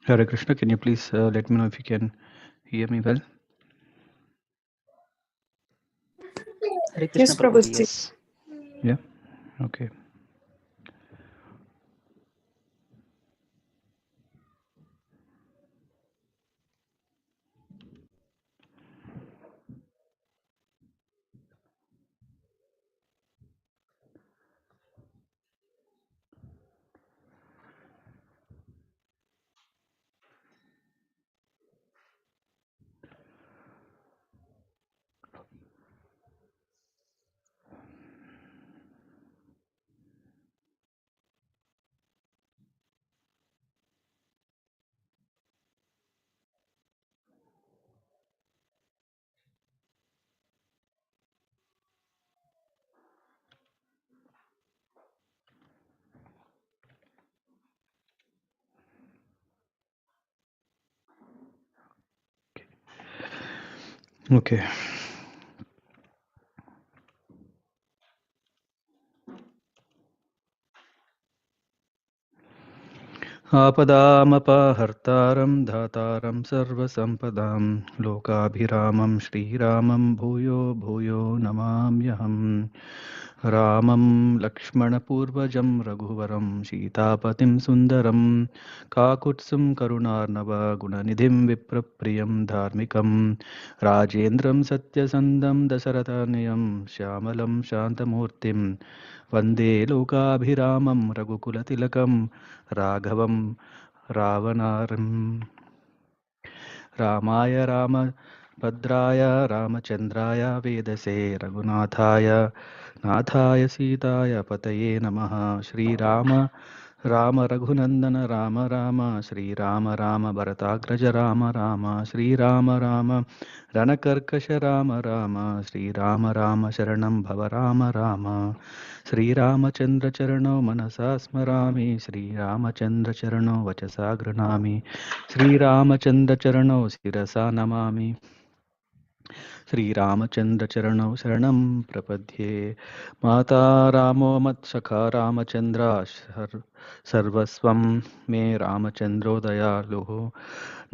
Hare Krishna, can you please let me know if you can hear me well? Hare Krishna Yes, Prabhuji, Prabhuji. yes. Yeah, okay. Okay. आपदामपहर्तारं धातारं सर्वसम्पदां लोकाभिरामं श्रीरामं भूयो भूयो नमाम्यहम् रामं लक्ष्मणपूर्वजं रघुवरं सीतापतिं सुन्दरं काकुत्स्थं करुणार्णव गुणनिधिं विप्रप्रियं धार्मिकं राजेन्द्रं सत्यसन्धं दशरथानयं श्यामलं शान्तमूर्तिं वन्दे लोकाभिरामं रघुकुलतिलकं राघवं रावणारं रामाय रामभद्राय रामचन्द्राय वेदसे रघुनाथाय नाथाय सीताय पतये नमः श्रीराम राम रघुनन्दन राम राम श्रीराम राम भरताग्रज राम राम श्रीराम राम रणकर्कश राम राम श्रीराम राम शरणं भव राम राम श्रीरामचन्द्रचरणौ मनसा स्मरामि श्रीरामचन्द्रचरणौ वचसा गृह्णामि श्रीरामचन्द्रचरणौ शिरसा नमामि श्रीरामचन्द्रचरणौ शरणं प्रपद्ये माता रामो मत्सखा रामचन्द्र सर्वस्वं मे रामचन्द्रो दयालुः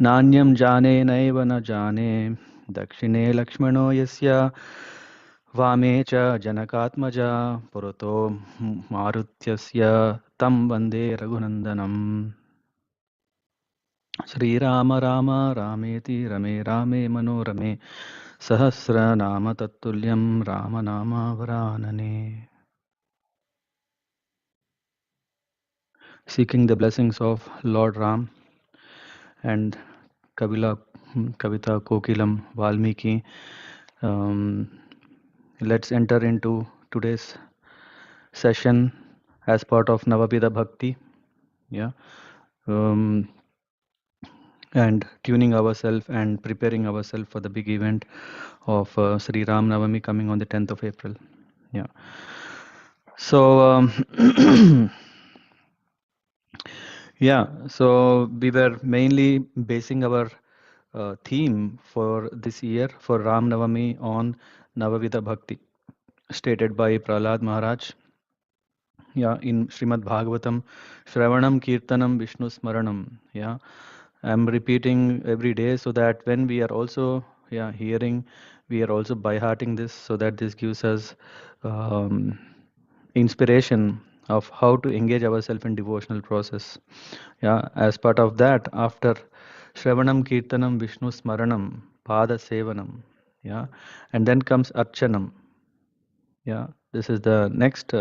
नान्यं जाने नैव न जाने दक्षिणे लक्ष्मणो यस्य वामे च जनकात्मजा पुरतो मारुत्यस्य तं वन्दे रघुनन्दनम् श्रीराम राम रामेति रमे रामे मनोरमे सहस्रनाम तत्तुल्यं रामनामावरानने. Seeking the blessings of Lord Ram and Kavita Kokilam Valmiki, um, let's enter into today's session as part of Navabhida Bhakti. Yeah. Um, and tuning ourselves and preparing ourselves for the big event of Sri Ram Navami coming on the 10th of April. Yeah. So, yeah, so we were mainly basing our theme for this year for Ram Navami on Navavida Bhakti, stated by Prahlad Maharaj. Yeah, in Srimad Bhagavatam, Shravanam Kirtanam Vishnu Smaranam. Yeah, I'm repeating every day so that when we are also hearing, we are also by hearting this, so that this gives us um, inspiration of how to engage ourselves in devotional process. Yeah, as part of that, after Shravanam Kirtanam Vishnu Smaranam Pada Sevanam. Yeah, and then comes Archanam. Yeah, this is the next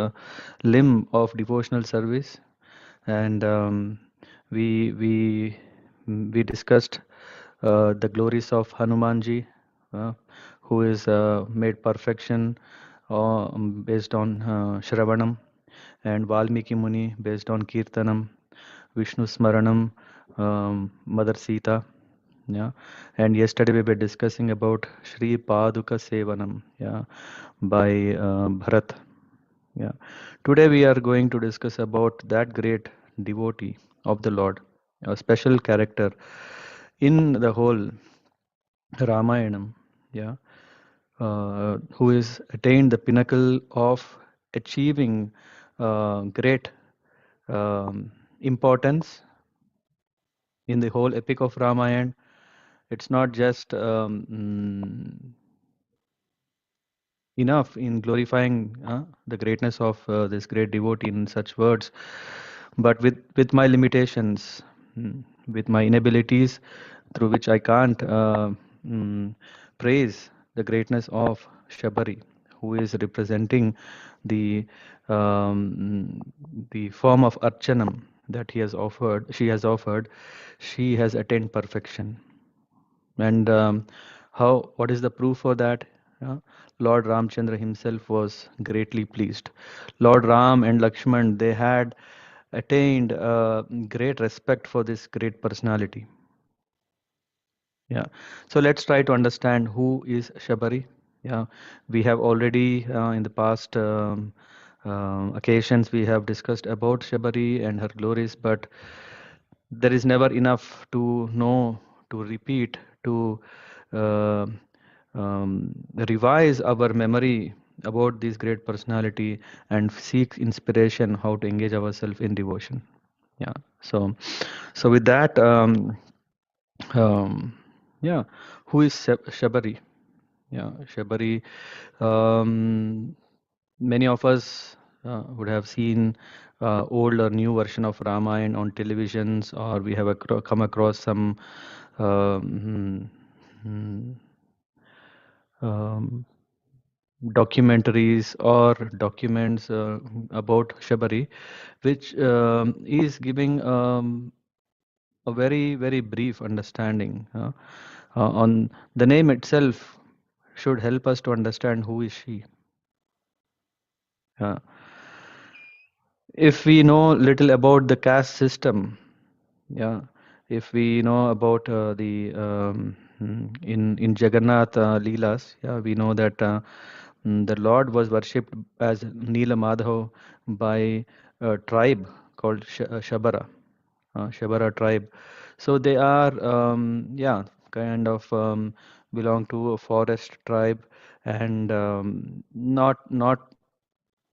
limb of devotional service, and we we discussed the glories of Hanumanji, uh, who is made perfection based on Shravanam, and Valmiki Muni based on Kirtanam, Vishnu Smaranam, Mother Sita. Yeah, and yesterday we were discussing about Sri Paduka Sevanam, yeah, by Bharat. Yeah, today we are going to discuss about that great devotee of the Lord, a special character in the whole Ramayanam. Yeah, who is attained the pinnacle of achieving great importance, in the whole epic of Ramayana. It's not just enough in glorifying the greatness of this great devotee in such words, but with my limitations, with my inabilities, through which I can't mm, praise the greatness of Shabari, who is representing the the form of Archanam that he has offered. She has offered. She has attained perfection. And how? What is the proof for that? Lord Ramchandra himself was greatly pleased. Lord Ram and Lakshman, they had attained great respect for this great personality. Yeah. So let's try to understand who is Shabari. Yeah. We have already in the past occasions we have discussed about Shabari and her glories, but there is never enough to know, to repeat, to uh, revise our memory about this great personality and seek inspiration how to engage ourselves in devotion. Yeah. So with that, um, yeah, who is Shabari? Yeah, Shabari. Um, Many of us would have seen old or new version of Ramayana on televisions, or we have come across some um, mm, um, documentaries or documents about Shabari, which is giving a very brief understanding on the name itself should help us to understand who is she. Uh, if we know little about the caste system, yeah, if we know about the in Jagannath Leelas, yeah, we know that the Lord was worshipped as Neela Madhav by a tribe called Shabara, Shabara tribe. So they are, yeah, kind of belong to a forest tribe and not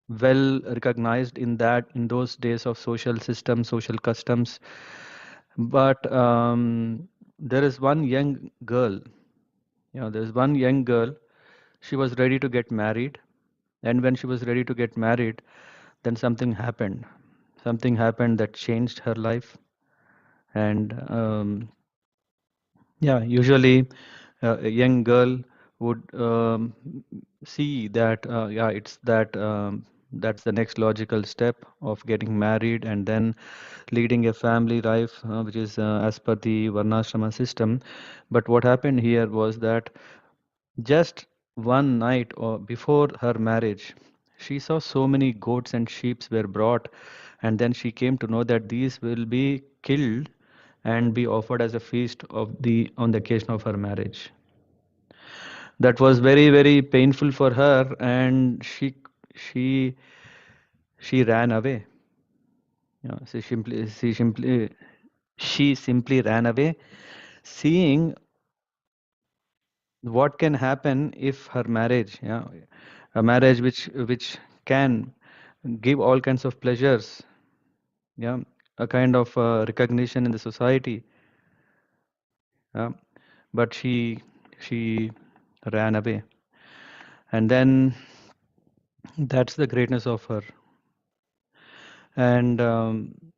well recognized in that in those days of social system, social customs. But there is one young girl. There's one young girl. She was ready to get married, and when she was ready to get married, then something happened. Something happened that changed her life, and yeah, usually a young girl would see that yeah, it's that that's the next logical step of getting married and then leading a family life, which is as per the Varnashrama system. But what happened here was that just one night or before her marriage, she saw so many goats and sheep were brought, and then she came to know that these will be killed and be offered as a feast of the on the occasion of her marriage. That was very painful for her, and she she ran away. She simply ran away, seeing what can happen if her marriage, yeah, a marriage which can give all kinds of pleasures, yeah, a kind of recognition in the society, yeah, but she ran away, and then that's the greatness of her. And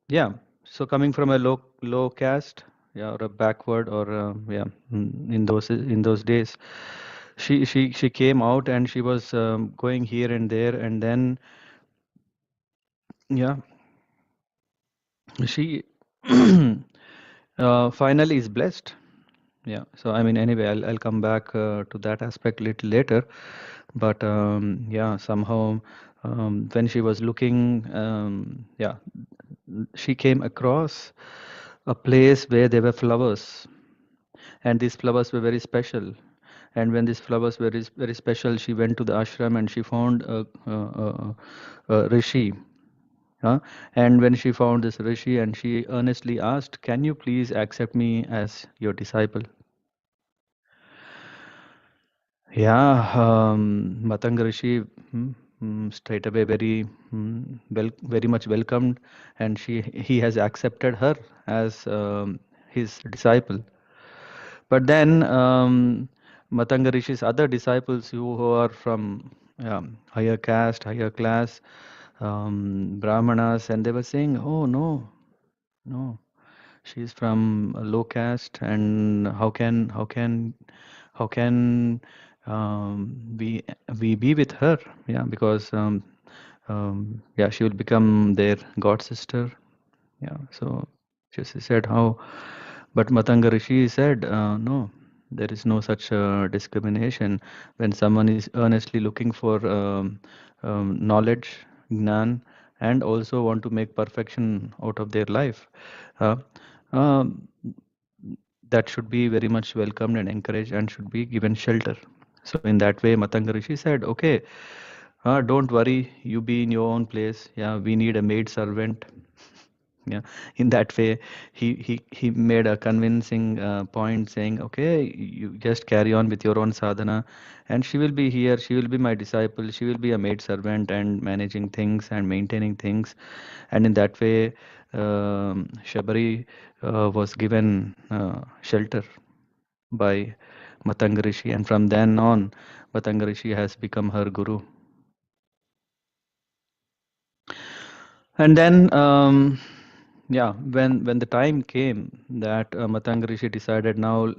yeah, so coming from a low caste, yeah, or a backward, or yeah, in those days, she came out and she was going here and there, and then yeah, she finally is blessed. Yeah, so I mean, anyway, I'll come back to that aspect little later. But yeah, somehow when she was looking, yeah, she came across a place where there were flowers, and these flowers were very special. And when these flowers were very special, she went to the ashram and she found a rishi. Huh? And when she found this rishi, and she earnestly asked, "Can you please accept me as your disciple?" Yeah, Matanga Rishi straight away very much welcomed, and he has accepted her as his disciple. But then Matanga Rishi's other disciples who are from higher caste, higher class, Brahmanas, and they were saying, "Oh no, no, she's from a low caste, and how can we be with her? Yeah, because yeah, she will become their god sister. Yeah, so she said how, but Matanga Rishi said, no, there is no such discrimination when someone is earnestly looking for knowledge, gnan, and also want to make perfection out of their life. Uh, um, that should be very much welcomed and encouraged and should be given shelter. So in that way, Matanga Rishi said, okay, don't worry, you be in your own place. Yeah, we need a maid servant. Yeah, in that way, he made a convincing point saying, okay, you just carry on with your own sadhana, and she will be here. She will be my disciple. She will be a maid servant and managing things and maintaining things, and in that way, Shabari was given shelter by Matanga Rishi, and from then on, Matanga Rishi has become her guru. And then, yeah, when the time came that Matanga Rishi decided now,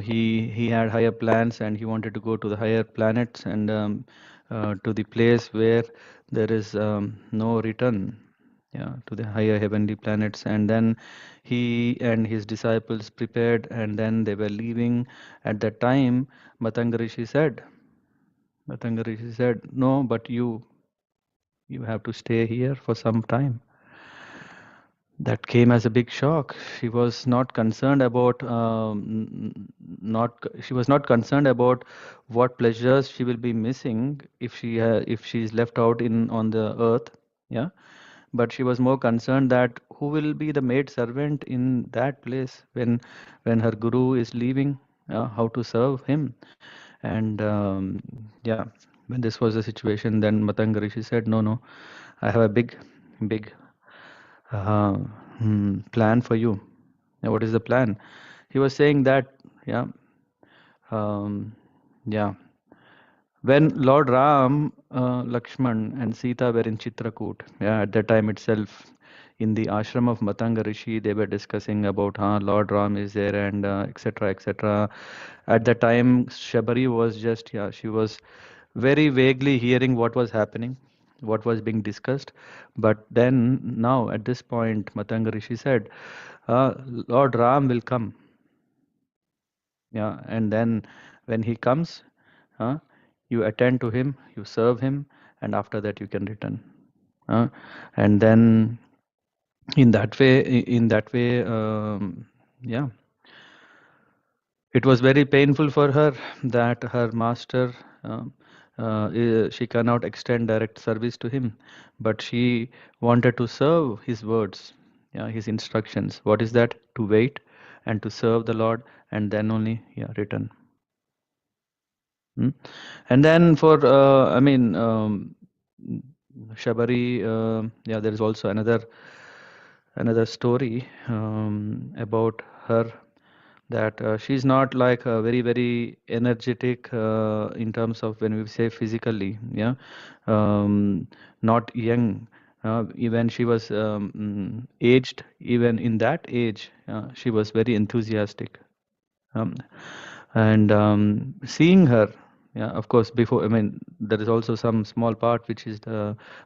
he had higher plans and he wanted to go to the higher planets and to the place where there is no return, yeah, to the higher heavenly planets. And then he and his disciples prepared, and then they were leaving. At that time, Matanga Rishi said, no, but you have to stay here for some time. That came as a big shock. She was not concerned about not she was not concerned about what pleasures she will be missing if she is left out in on the earth. Yeah, but she was more concerned that who will be the maid servant in that place when her guru is leaving, how to serve him. And yeah, when this was the situation, then Matanga Rishi said, no, I have a big uh, plan for you. Now, what is the plan? He was saying that, yeah, um, yeah. When Lord Ram, Lakshman, and Sita were in Chitrakoot, yeah, at that time itself, in the ashram of Matanga Rishi, they were discussing about Lord Ram is there and etc. etc. At the time, Shabari was just, yeah, she was very vaguely hearing what was happening, what was being discussed. But then, now at this point, Matanga Rishi said, Lord Ram will come. Yeah, and then when he comes, uh, you attend to him, you serve him, and after that you can return. Uh, and then in that way, yeah, it was very painful for her that her master, she cannot extend direct service to him, but she wanted to serve his words, yeah, his instructions. What is that? To wait and to serve the Lord, and then only, yeah, return. Mm. And then for, I mean, Shabari, yeah, there is also another story about her, that she's not like very energetic in terms of when we say physically, yeah, not young. Even she was aged, even in that age, she was very enthusiastic. Um, and seeing her, yeah, of course, before, I mean, there is also some small part which is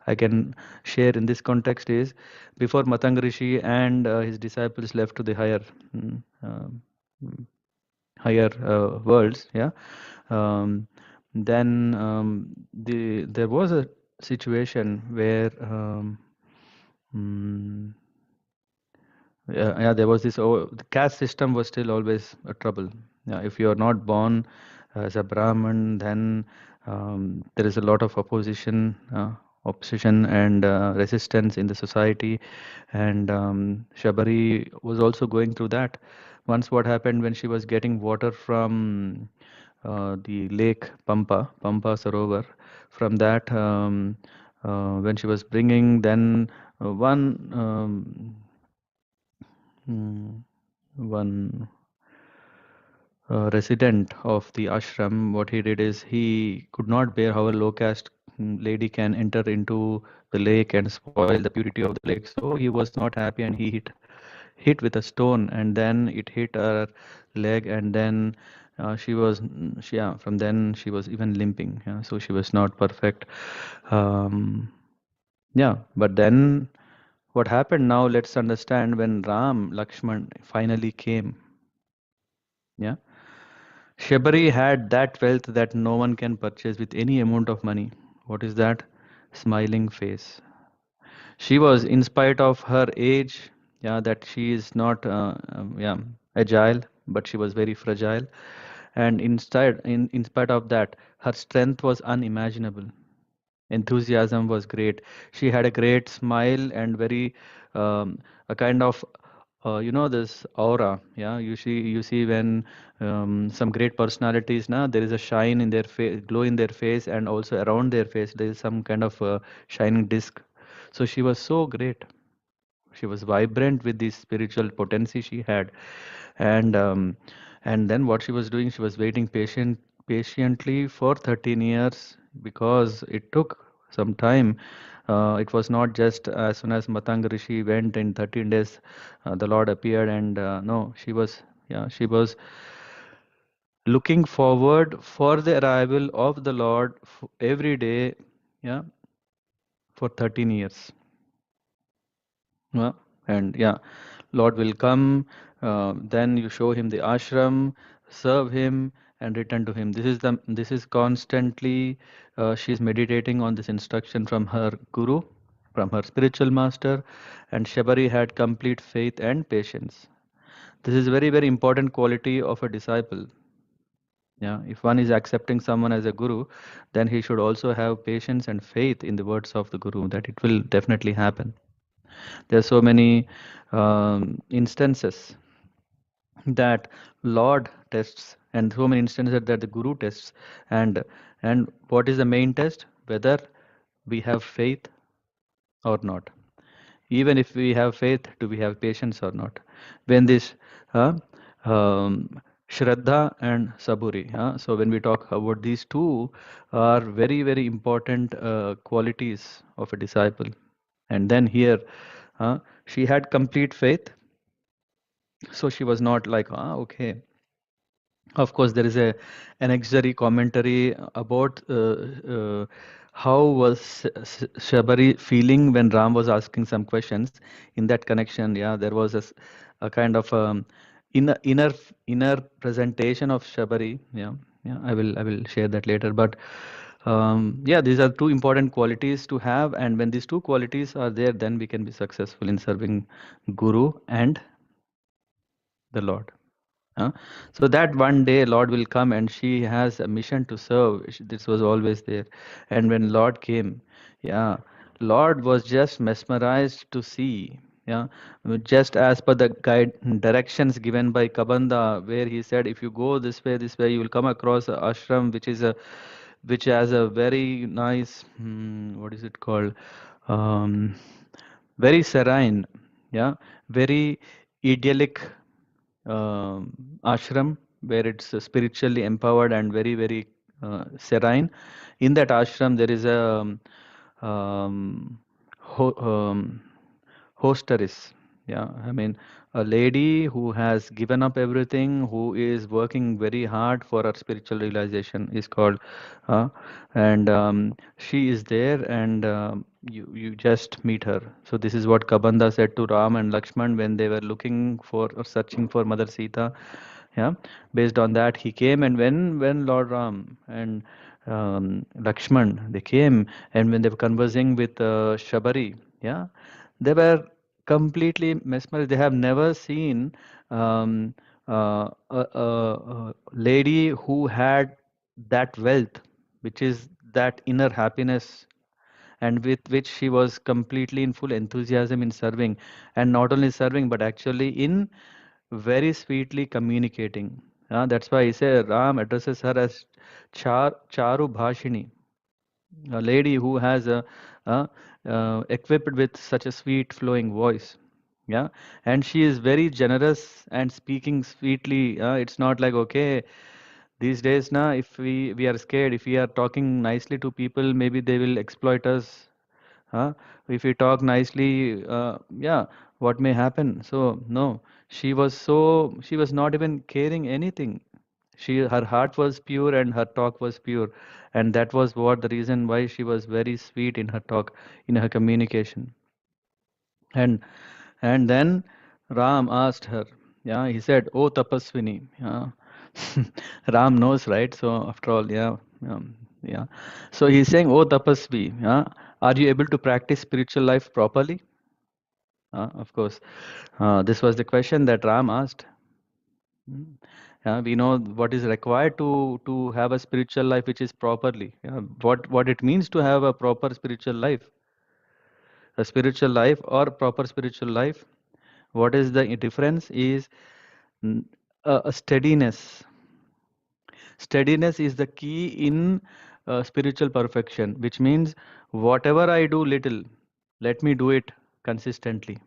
I can share in this context is before Matanga Rishi and his disciples left to the mm, um, higher worlds, yeah. um, then there was a situation where mm, yeah, there was this. Oh, the caste system was still always a trouble. Yeah, if you are not born as a Brahmin, then there is a lot of opposition and resistance in the society. And Shabari was also going through that. Once, what happened when she was getting water from the lake Pampa Sarovar, from that, when she was bringing, then one mm, one resident of the ashram, what he did is he could not bear how a low caste lady can enter into the lake and spoil the purity of the lake. So he was not happy and he hit with a stone, and then it hit her leg, and then she was yeah, from then she was even limping. Yeah, so she was not perfect. Yeah, but then what happened now? Let's understand when Ram Lakshman finally came. Yeah. Shabari had that wealth that no one can purchase with any amount of money. What is that? Smiling face. She was, in spite of her age, yeah, that she is not, yeah, agile, but she was very fragile. And in spite of that, her strength was unimaginable. Enthusiasm was great. She had a great smile and very a kind of this aura. Yeah, you see when some great personalities now there is a shine in their face, glow in their face, and also around their face there is some kind of shining disc. So she was so great. She was vibrant with the spiritual potency she had, and then what she was doing, she was waiting patiently for 13 years because it took some time. It was not just as soon as Matanga Rishi went in 13 days, the Lord appeared, and no, she was, yeah, she was looking forward for the arrival of the Lord every day, yeah, for 13 years. Yeah, and yeah, Lord will come, then you show him the ashram, serve him, and return to him. This is constantly she's meditating on this instruction from her guru, from her spiritual master, and Shabari had complete faith and patience. This is very, very important quality of a disciple. Yeah, if one is accepting someone as a guru, then he should also have patience and faith in the words of the guru that it will definitely happen. There are so many instances that Lord tests, and so many instances that the Guru tests, and what is the main test? Whether we have faith or not. Even if we have faith, do we have patience or not? When this uh, Shraddha and Saburi, so when we talk about these two, are very, very important qualities of a disciple. And then here, she had complete faith, so she was not like, okay. Of course, there is an auxiliary commentary about how was Shabari feeling when Ram was asking some questions. In that connection, yeah, there was a kind of inner presentation of Shabari. Yeah, yeah, I will share that later. But yeah, these are two important qualities to have, and when these two qualities are there, then we can be successful in serving Guru and the Lord. Huh? So that one day Lord will come and she has a mission to serve. This was always there. And when Lord came, yeah, Lord was just mesmerized to see. Yeah, just as per the guide directions given by Kabanda, where he said, if you go this way, you will come across a ashram, which has a very nice, what is it called? Um, very serene, yeah, very idyllic ashram where it's spiritually empowered and very, very serene. In that ashram, there is a um, ho- um, hostess. Yeah, I mean, a lady who has given up everything, who is working very hard for her spiritual realization is called, uh, and she is there, and you just meet her. So this is what Kabanda said to Ram and Lakshman when they were looking for or searching for Mother Sita. Yeah, based on that he came, and when Lord Ram and Lakshman they came, and when they were conversing with Shabari, yeah, they were completely mesmerized. They have never seen a lady who had that wealth, which is that inner happiness, and with which she was completely in full enthusiasm in serving, and not only serving but actually in very sweetly communicating. That's why he said Ram addresses her as Charu Bhashini, a lady who has a equipped with such a sweet flowing voice. Yeah, and she is very generous and speaking sweetly. It's not like, okay, these days now, if we are scared, if we are talking nicely to people, maybe they will exploit us. Huh? If we talk nicely, yeah, what may happen? So no, she was not even caring anything. Her heart was pure and her talk was pure, and that was what the reason why she was very sweet in her talk, in her communication. And then Ram asked her, yeah, he said, "Oh Tapaswini." Yeah. Ram knows, right? So after all, yeah, yeah. So he's saying, "Oh Tapasvi, yeah, are you able to practice spiritual life properly?" Of course, this was the question that Ram asked. Mm. We know what is required to have a spiritual life which is properly. What it means to have a proper spiritual life, a spiritual life or proper spiritual life. What is the difference is mm, a steadiness. Steadiness is the key in spiritual perfection, which means whatever I do little, let me do it consistently.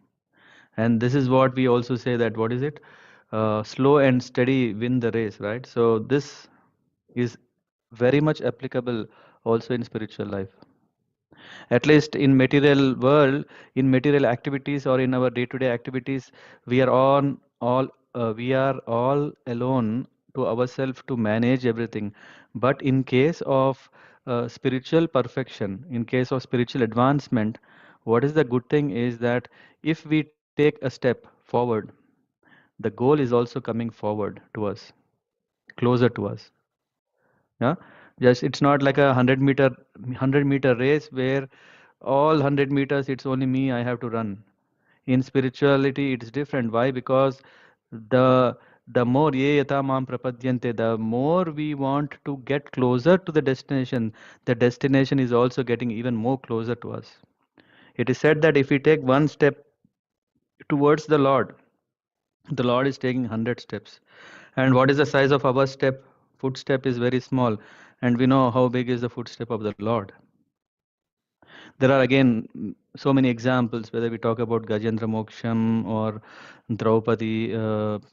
And this is what we also say, that what is it? Slow and steady win the race, right? So this is very much applicable also in spiritual life. At least in material world, in material activities or in our day-to-day activities, we are on all we are all alone to ourselves to manage everything. But in case of spiritual perfection, in case of spiritual advancement, what is the good thing is that if we take a step forward, the goal is also coming forward to us, closer to us. Yeah, just it's not like a 100-meter race where all 100 meters it's only me I have to run. In spirituality it's different. Why? Because the more ye yata mam prapadyante, the more we want to get closer to the destination is also getting even more closer to us. It is said that if we take one step towards the Lord is taking 100 steps. And what is the size of our step? Footstep is very small, and we know how big is the footstep of the Lord. There are again so many examples, whether we talk about Gajendra Moksham or Draupadi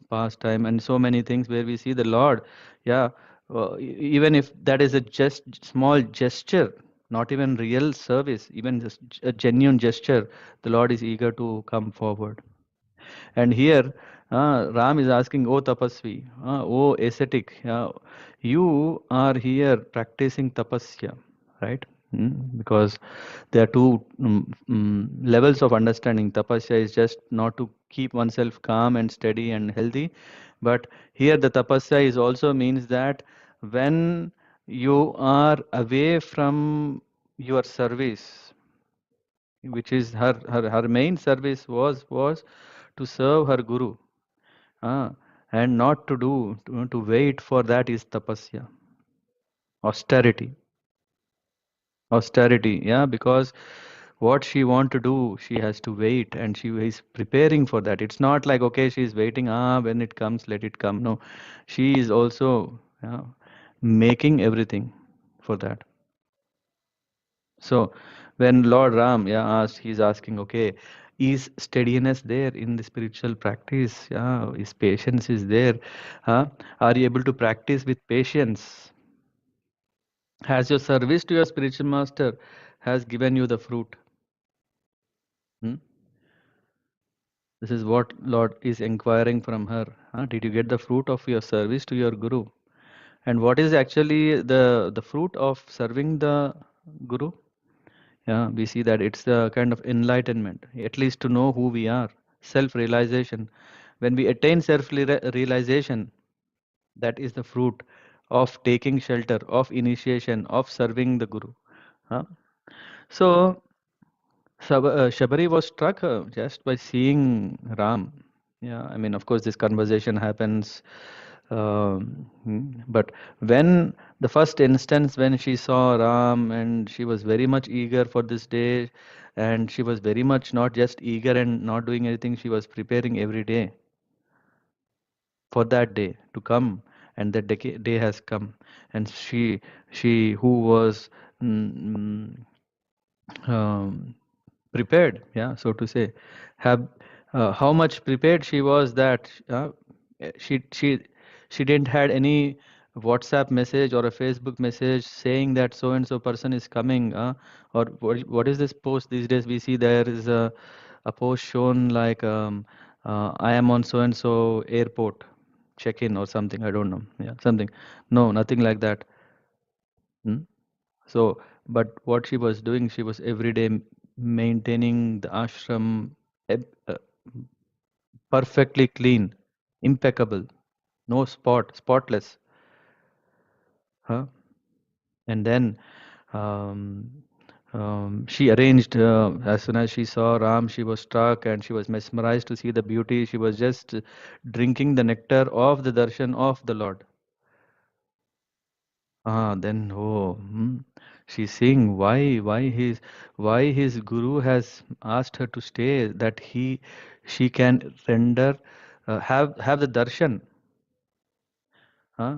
pastime, and so many things where we see the Lord. Yeah, even if that is a just small gesture, not even real service, even just a genuine gesture, the Lord is eager to come forward. And here, Ram is asking, "Oh Tapasvi, oh ascetic, you are here practicing tapasya, right?" Because there are two levels of understanding. Tapasya is just not to keep oneself calm and steady and healthy, but here the tapasya is also means that when you are away from your service, which is her main service was to serve her guru, ah, and not to do to wait for that is tapasya, austerity. Austerity, yeah, because what she want to do, she has to wait, and she is preparing for that. It's not like, okay, she's waiting, when it comes, let it come. No, she is also, yeah, making everything for that. So when Lord Ram, yeah, asked, he's asking, okay, is steadiness there in the spiritual practice? Yeah, is patience is there? Huh? Are you able to practice with patience? Has your service to your spiritual master has given you the fruit? Hmm? This is what Lord is inquiring from her. Huh? Did you get the fruit of your service to your guru? And what is actually the fruit of serving the guru? Yeah, we see that it's a kind of enlightenment, at least to know who we are, self-realization. When we attain self-realization, that is the fruit of taking shelter, of initiation, of serving the guru. Huh? So Shabari was struck just by seeing Ram. Yeah, I mean, of course, this conversation happens. But when the first instance when she saw Ram and she was very much eager for this day, and she was very much not just eager and not doing anything, she was preparing every day for that day to come, and that day has come, and she who was mm, um, prepared, yeah, so to say, have How much prepared she was that she she she didn't had any WhatsApp message or a Facebook message saying that so and so person is coming, or what is this post these days? We see there is a post shown like I am on so and so airport check-in or something. I don't know. Yeah, something. No, nothing like that. Hmm? So, but what she was doing, she was every day maintaining the ashram perfectly clean, impeccable, no spotless. Huh? And then um, she arranged, as soon as she saw Ram, she was struck and she was mesmerized to see the beauty. She was just drinking the nectar of the darshan of the Lord. Then she's seeing why his guru has asked her to stay, that she can render have the darshan. Huh?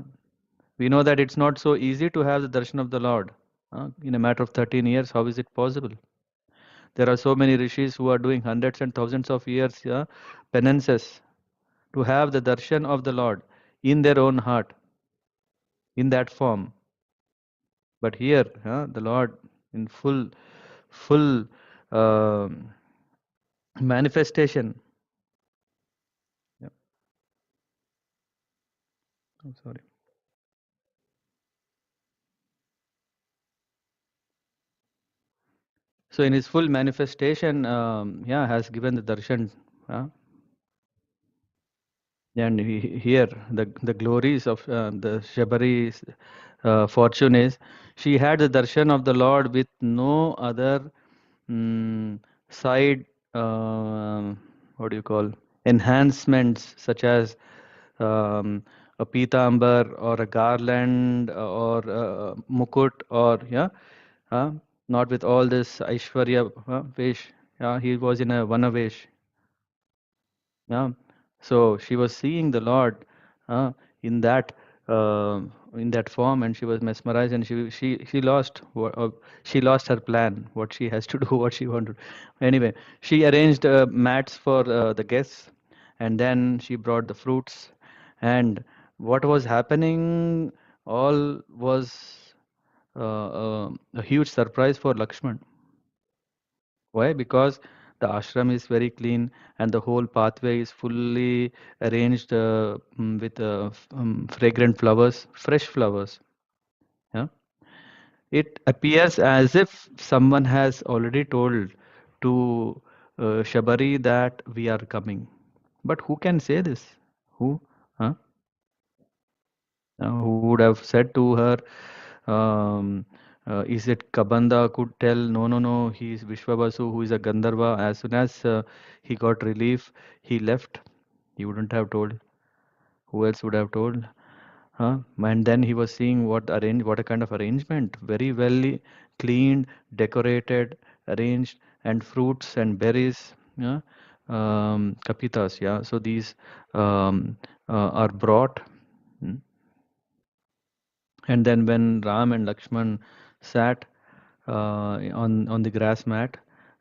We know that it's not so easy to have the darshan of the Lord. In a matter of 13 years, how is it possible? There are so many rishis who are doing hundreds and thousands of years, yeah, penances to have the darshan of the Lord in their own heart, in that form. But here, the Lord in full um manifestation. Yeah, I'm sorry. So in his full manifestation, yeah, has given the darshan. Uh, And here, the glories of the Shabari's fortune is she had the darshan of the Lord with no other mm, side, what do you call, enhancements such as a pitambar or a garland or a mukut or yeah, uh, not with all this Aishwarya vesh. Yeah, he was in a Vanavesh. Yeah. So she was seeing the Lord uh, in that uh, in that form, and she was mesmerized, and she lost her plan, what she has to do, what she wanted. Anyway, she arranged mats for the guests, and then she brought the fruits, and what was happening all was a huge surprise for Lakshman. Why? Because the ashram is very clean and the whole pathway is fully arranged with fragrant flowers, fresh flowers. Yeah? It appears as if someone has already told to Shabari that we are coming. But who can say this? Who? Huh? Who would have said to her, um, is it Kabanda could tell, no, no, no, he is Vishwabasu, who is a Gandharva. As soon as he got relief, he left. He wouldn't have told. Who else would have told? Huh? And then he was seeing what a kind of arrangement. Very well cleaned, decorated, arranged, and fruits and berries. Yeah? Kapitas, yeah. So these are brought. Hmm. And then when Ram and Lakshman sat on the grass mat,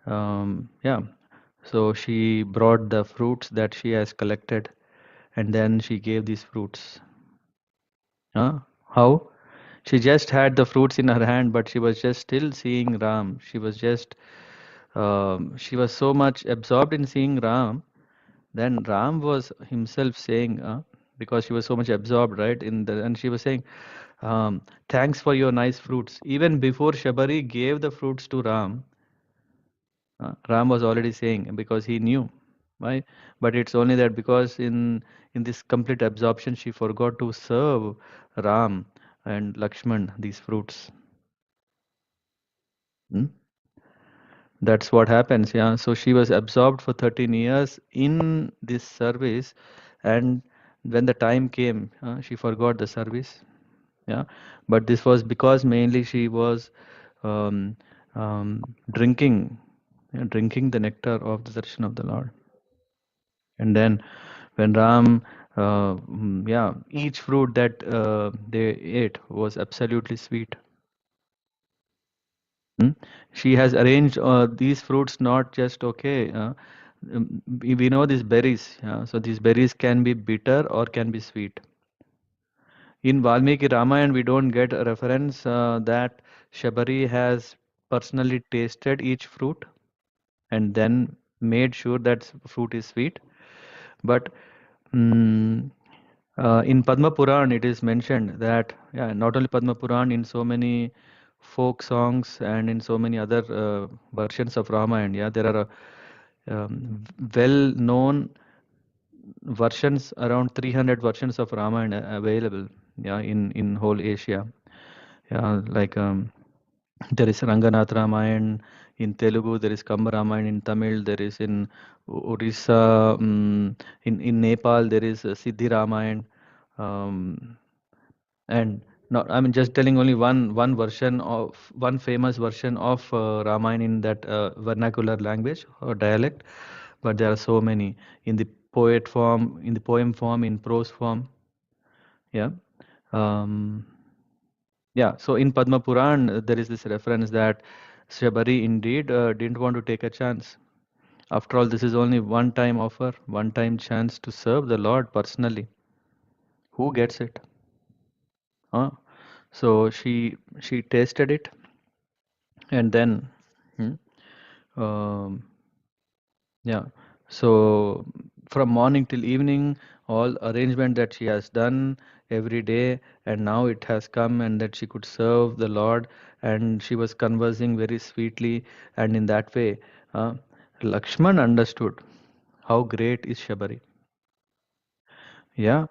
yeah, so she brought the fruits that she has collected, and then she gave these fruits. How? She just had the fruits in her hand, but she was just still seeing Ram. She was so much absorbed in seeing Ram. Then Ram was himself saying, because she was so much absorbed, right? And she was saying, thanks for your nice fruits. Even before Shabari gave the fruits to Ram, Ram was already saying because he knew, right? But it's only that because in this complete absorption, she forgot to serve Ram and Lakshman these fruits. Hmm? That's what happens, yeah. So she was absorbed for 13 years in this service, and when the time came, she forgot the service. Yeah, but this was because mainly she was um, drinking, drinking the nectar of the darshan of the Lord. And then when Ram, yeah, each fruit that they ate was absolutely sweet. Hmm? She has arranged these fruits not just okay. We know these berries. Yeah? So these berries can be bitter or can be sweet. In Valmiki Ramayana, we don't get a reference that Shabari has personally tasted each fruit and then made sure that fruit is sweet. But mm, in Padma Puran, it is mentioned that, yeah, not only Padma Puran, in so many folk songs and in so many other versions of Ramayana, yeah, there are well-known versions, around 300 versions of Ramayana available, yeah, in whole Asia. Yeah, like there is Ranganath Ramayana in Telugu, there is Kamba Ramayana in Tamil, there is in Orissa, in Nepal, there is Siddhi Ramayana. Um, and not, I mean, just telling only one version of one famous version of Ramayana in that vernacular language or dialect, but there are so many in the poet form, in the poem form, in prose form. Yeah. Um, yeah, so in Padma Puran, there is this reference that Shabari indeed didn't want to take a chance. After all, this is only one time offer, one time chance to serve the Lord personally. Who gets it? Huh? So she tasted it, and then, hmm, um, yeah. So from morning till evening, all arrangement that she has done every day, and now it has come, and that she could serve the Lord, and she was conversing very sweetly, and in that way, uh, Lakshman understood how great is Shabari. Yeah,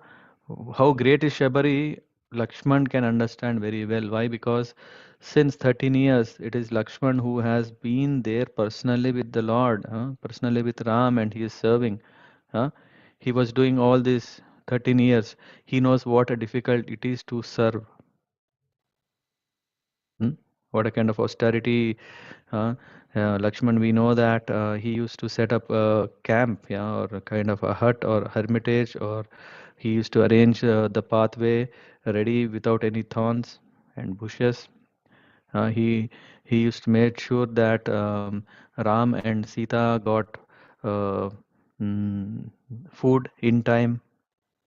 how great is Shabari, Lakshman can understand very well. Why? Because since 13 years, it is Lakshman who has been there personally with the Lord, personally with Ram, and he is serving. Huh? He was doing all this 13 years. He knows what a difficult it is to serve. Hmm? What a kind of austerity. Uh, Lakshman, we know that he used to set up a camp, yeah, or a kind of a hut or hermitage, or he used to arrange the pathway ready without any thorns and bushes. He used to make sure that Ram and Sita got uh, mm, food in time.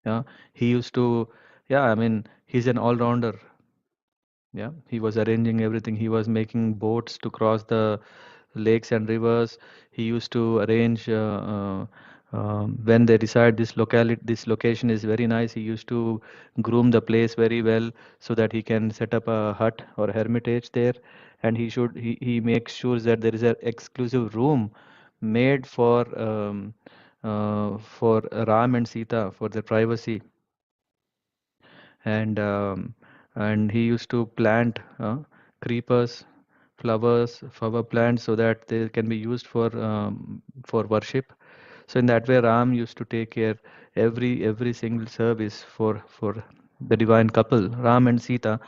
Yeah, he used to. Yeah, I mean, he's an all-rounder. Yeah, he was arranging everything. He was making boats to cross the lakes and rivers. He used to arrange when they decide this location is very nice. He used to groom the place very well so that he can set up a hut or hermitage there. And he makes sure that there is an exclusive room made for Ram and Sita for their privacy, and and he used to plant creepers, flowers, flower plants so that they can be used for worship. So in that way, Ram used to take care every single service for the divine couple, Ram and Sita.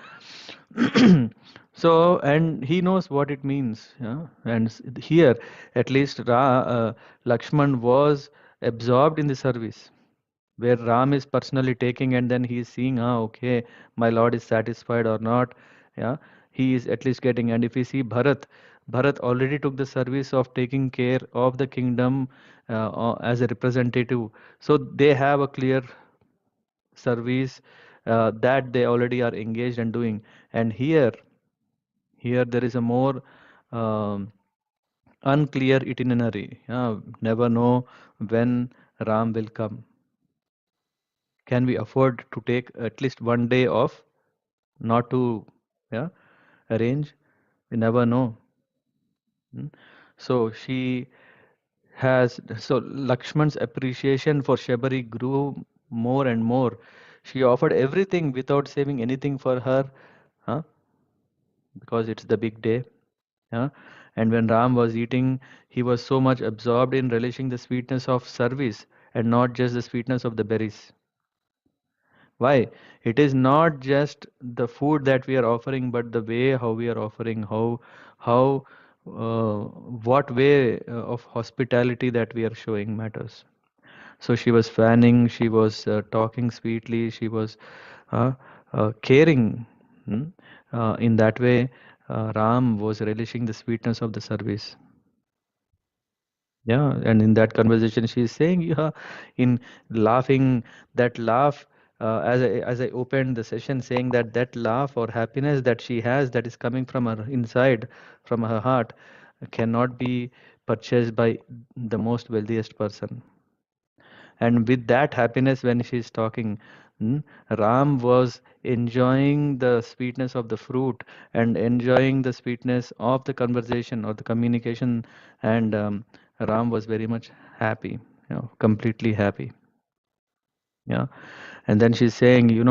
So and he knows what it means. Yeah? And here, at least Lakshman was absorbed in the service where Ram is personally taking and then he is seeing, okay, my Lord is satisfied or not. Yeah, he is at least getting. And if we see Bharat already took the service of taking care of the kingdom as a representative. So they have a clear service that they already are engaged and doing. And here there is a more um, unclear itinerary. Yeah, never know when Ram will come. Can we afford to take at least one day off, not to, yeah, arrange? We never know. Mm. So Lakshman's appreciation for Shabari grew more and more. She offered everything without saving anything for her, huh? Because it's the big day. Yeah? And when Ram was eating, he was so much absorbed in relishing the sweetness of service and not just the sweetness of the berries. Why? It is not just the food that we are offering, but the way how we are offering, how, what way of hospitality that we are showing matters. So she was fanning, she was talking sweetly, she was uh, caring. Hmm? In that way, Ram was relishing the sweetness of the service. Yeah, and in that conversation, she is saying, yeah, in laughing, that laugh, as I opened the session, saying that that laugh or happiness that she has, that is coming from her inside, from her heart, cannot be purchased by the most wealthiest person. And with that happiness, when she is talking, mm, Ram was enjoying the sweetness of the fruit and enjoying the sweetness of the conversation or the communication, and Ram was very much happy, completely happy. Yeah. And then she's saying,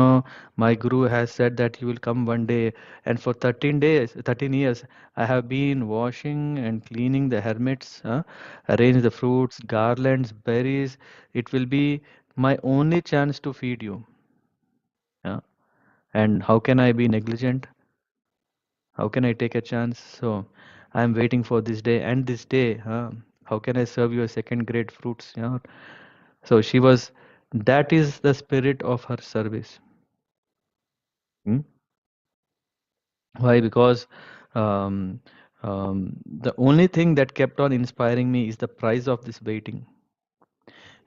my guru has said that you will come one day, and for 13 days, 13 years, I have been washing and cleaning the hermits, arrange the fruits, garlands, berries. It will be my only chance to feed you. Yeah. And how can I be negligent? How can I take a chance? So I'm waiting for this day and this day. How can I serve you a second grade fruits? Yeah. So that is the spirit of her service. Hmm? Why? Because um, the only thing that kept on inspiring me is the price of this waiting.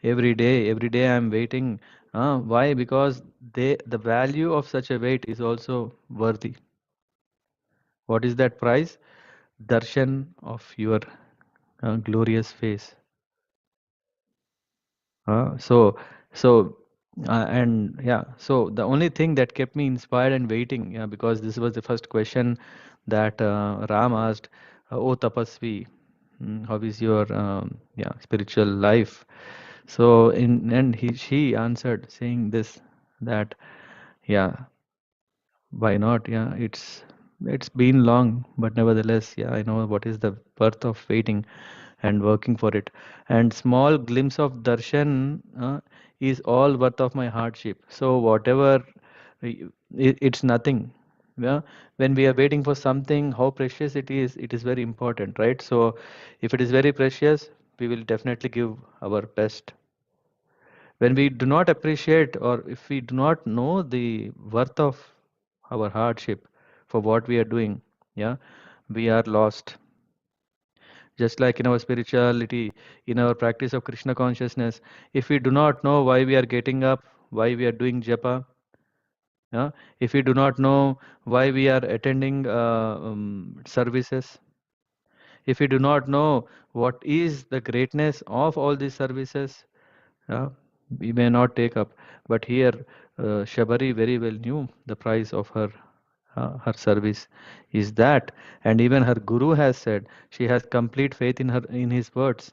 Every day I'm waiting. Why? Because the value of such a wait is also worthy. What is that price? Darshan of your glorious face. So, so, and yeah, so the only thing that kept me inspired and waiting, yeah, because this was the first question that Ram asked, "Oh Tapasvi, how is your spiritual life?" So in and she answered saying this, that yeah, why not? Yeah, it's been long, but nevertheless, yeah, I know what is the worth of waiting and working for it. And small glimpse of darshan is all worth of my hardship. So whatever, it's nothing. Yeah, when we are waiting for something, how precious it is very important, right? So if it is very precious, we will definitely give our best. When we do not appreciate, or if we do not know the worth of our hardship for what we are doing, yeah, we are lost. Just like in our spirituality, in our practice of Krishna consciousness, if we do not know why we are getting up, why we are doing japa, yeah, if we do not know why we are attending services, if we do not know what is the greatness of all these services, yeah, we may not take up. But here, Shabari very well knew the price of her service is that, and even her guru has said she has complete faith in his words.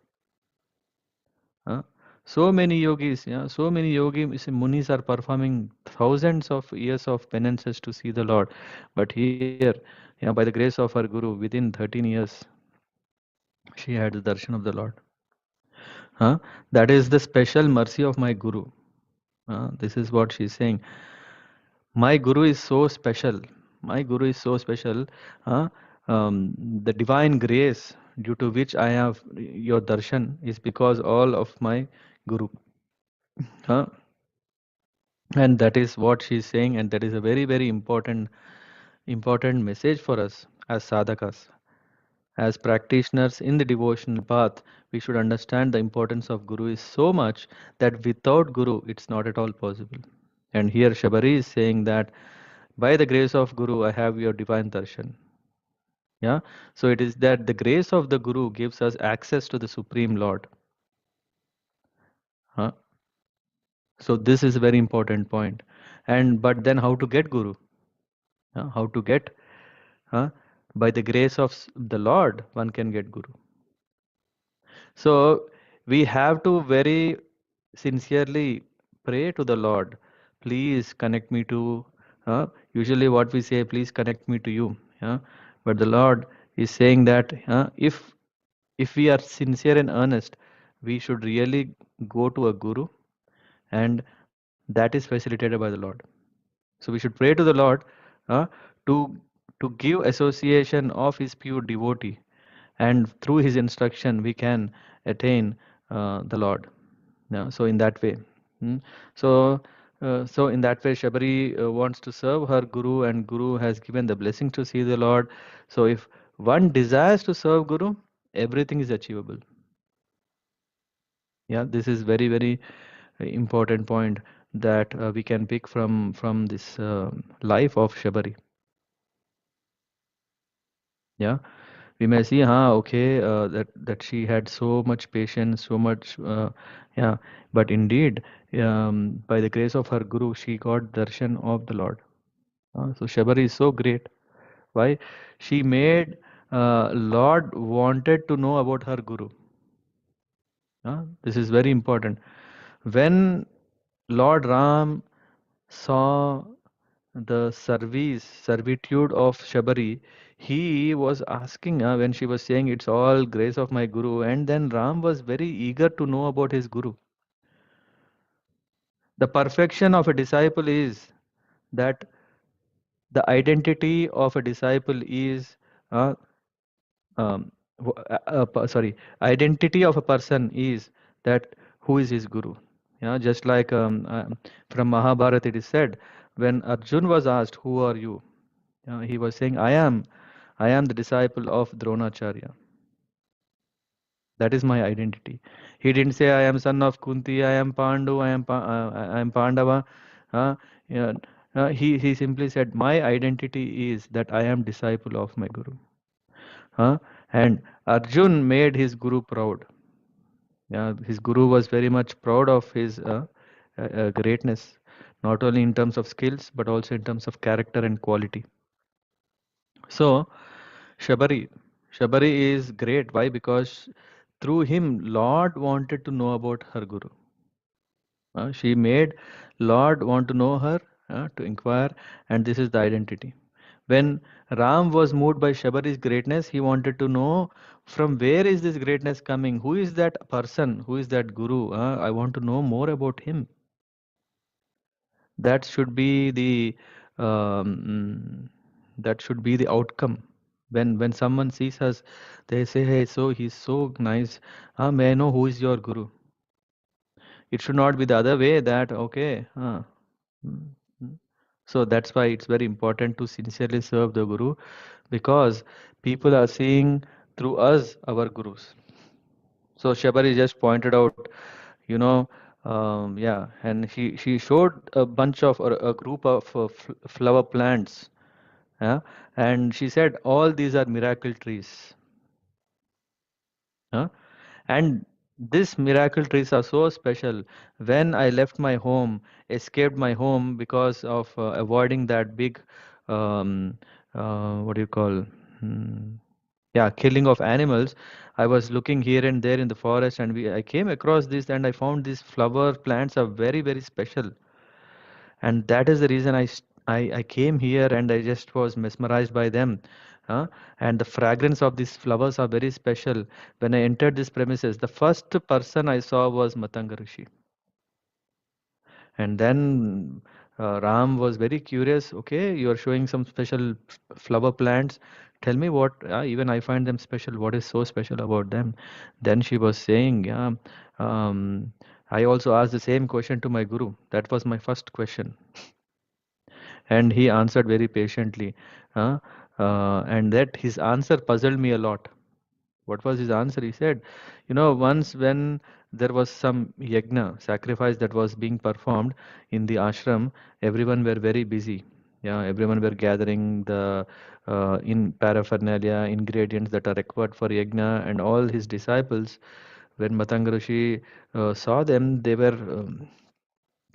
Huh? So many yogis, yeah, so many yogis, munis are performing thousands of years of penances to see the Lord. But here, yeah, by the grace of her guru, within 13 years, she had the darshan of the Lord. Huh? That is the special mercy of my guru. This is what she's saying. My guru is so special. My guru is so special. Uh, the divine grace due to which I have your darshan is because all of my guru. Uh, and that is what she's saying, and that is a very, very important message for us as sadhakas. As practitioners in the devotional path, we should understand the importance of Guru is so much that without Guru, it's not at all possible. And here Shabari is saying that by the grace of Guru, I have your divine darshan. Yeah. So it is that the grace of the Guru gives us access to the Supreme Lord. Huh? So this is a very important point. And but then how to get Guru? How to get? Huh? By the grace of the Lord, one can get Guru. So we have to very sincerely pray to the Lord. Please connect me to. Usually, what we say, please connect me to you. Yeah? But the Lord is saying that if we are sincere and earnest, we should really go to a guru, and that is facilitated by the Lord. So we should pray to the Lord uh, to to give association of His pure devotee, and through his instruction we can attain the Lord. Yeah, so in that way. mm. so so in that way Shabari wants to serve her guru, and guru has given the blessing to see the Lord. So if one desires to serve guru, everything is achievable. Yeah, this is very, very important point that we can pick from this life of Shabari. Yeah, we may see, okay, that she had so much patience, so much, yeah, but indeed, by the grace of her guru, she got darshan of the Lord. So Shabari is so great. Why? She made Lord wanted to know about her guru. This is very important. When Lord Ram saw the servitude of Shabari, he was asking when she was saying it's all grace of my guru, and then Ram was very eager to know about his guru. The perfection of a disciple is that the identity of a disciple is uh, sorry, identity of a person is that who is his guru. Yeah, just like from Mahabharata it is said, when Arjun was asked, who are you? He was saying, I am the disciple of Dronacharya. That is my identity. He didn't say, I am son of Kunti, I am Pandu, I am Pandava. Uh, yeah, he simply said, my identity is that I am disciple of my guru. And Arjun made his guru proud. Yeah, his guru was very much proud of his greatness, not only in terms of skills, but also in terms of character and quality. So, Shabari, Shabari is great. Why? Because through him, Lord wanted to know about her guru. She made Lord want to know her, to inquire, and this is the identity. When Ram was moved by Shabari's greatness, he wanted to know from where is this greatness coming? Who is that person? Who is that guru? I want to know more about him. That should be the that should be the outcome. When someone sees us, they say, "Hey, so he's so nice. May I know who is your guru?" It should not be the other way. That okay. Mm, mm. So that's why it's very important to sincerely serve the guru, because people are seeing through us our gurus. So Shabari just pointed out, you know, yeah, and she showed a bunch of or a group of flower plants, yeah, and she said all these are miracle trees, huh? And these miracle trees are so special. When I left my home, escaped my home because of avoiding that big, um, what do you call? Hmm, yeah, killing of animals. I was looking here and there in the forest, and I came across this, and I found these flower plants are very, very special. And that is the reason I came here, and I just was mesmerized by them. Huh? And the fragrance of these flowers are very special. When I entered this premises, the first person I saw was Matanga Rishi. And then Ram was very curious. Okay, you are showing some special flower plants. Tell me what, even I find them special. What is so special about them? Then she was saying, yeah, I also asked the same question to my guru. That was my first question. And he answered very patiently. Uh, and that his answer puzzled me a lot. What was his answer? He said, once when there was some yajna, sacrifice that was being performed in the ashram, everyone were very busy. Yeah, everyone were gathering the in paraphernalia, ingredients that are required for yajna, and all his disciples, when Matanga Rishi saw them, they were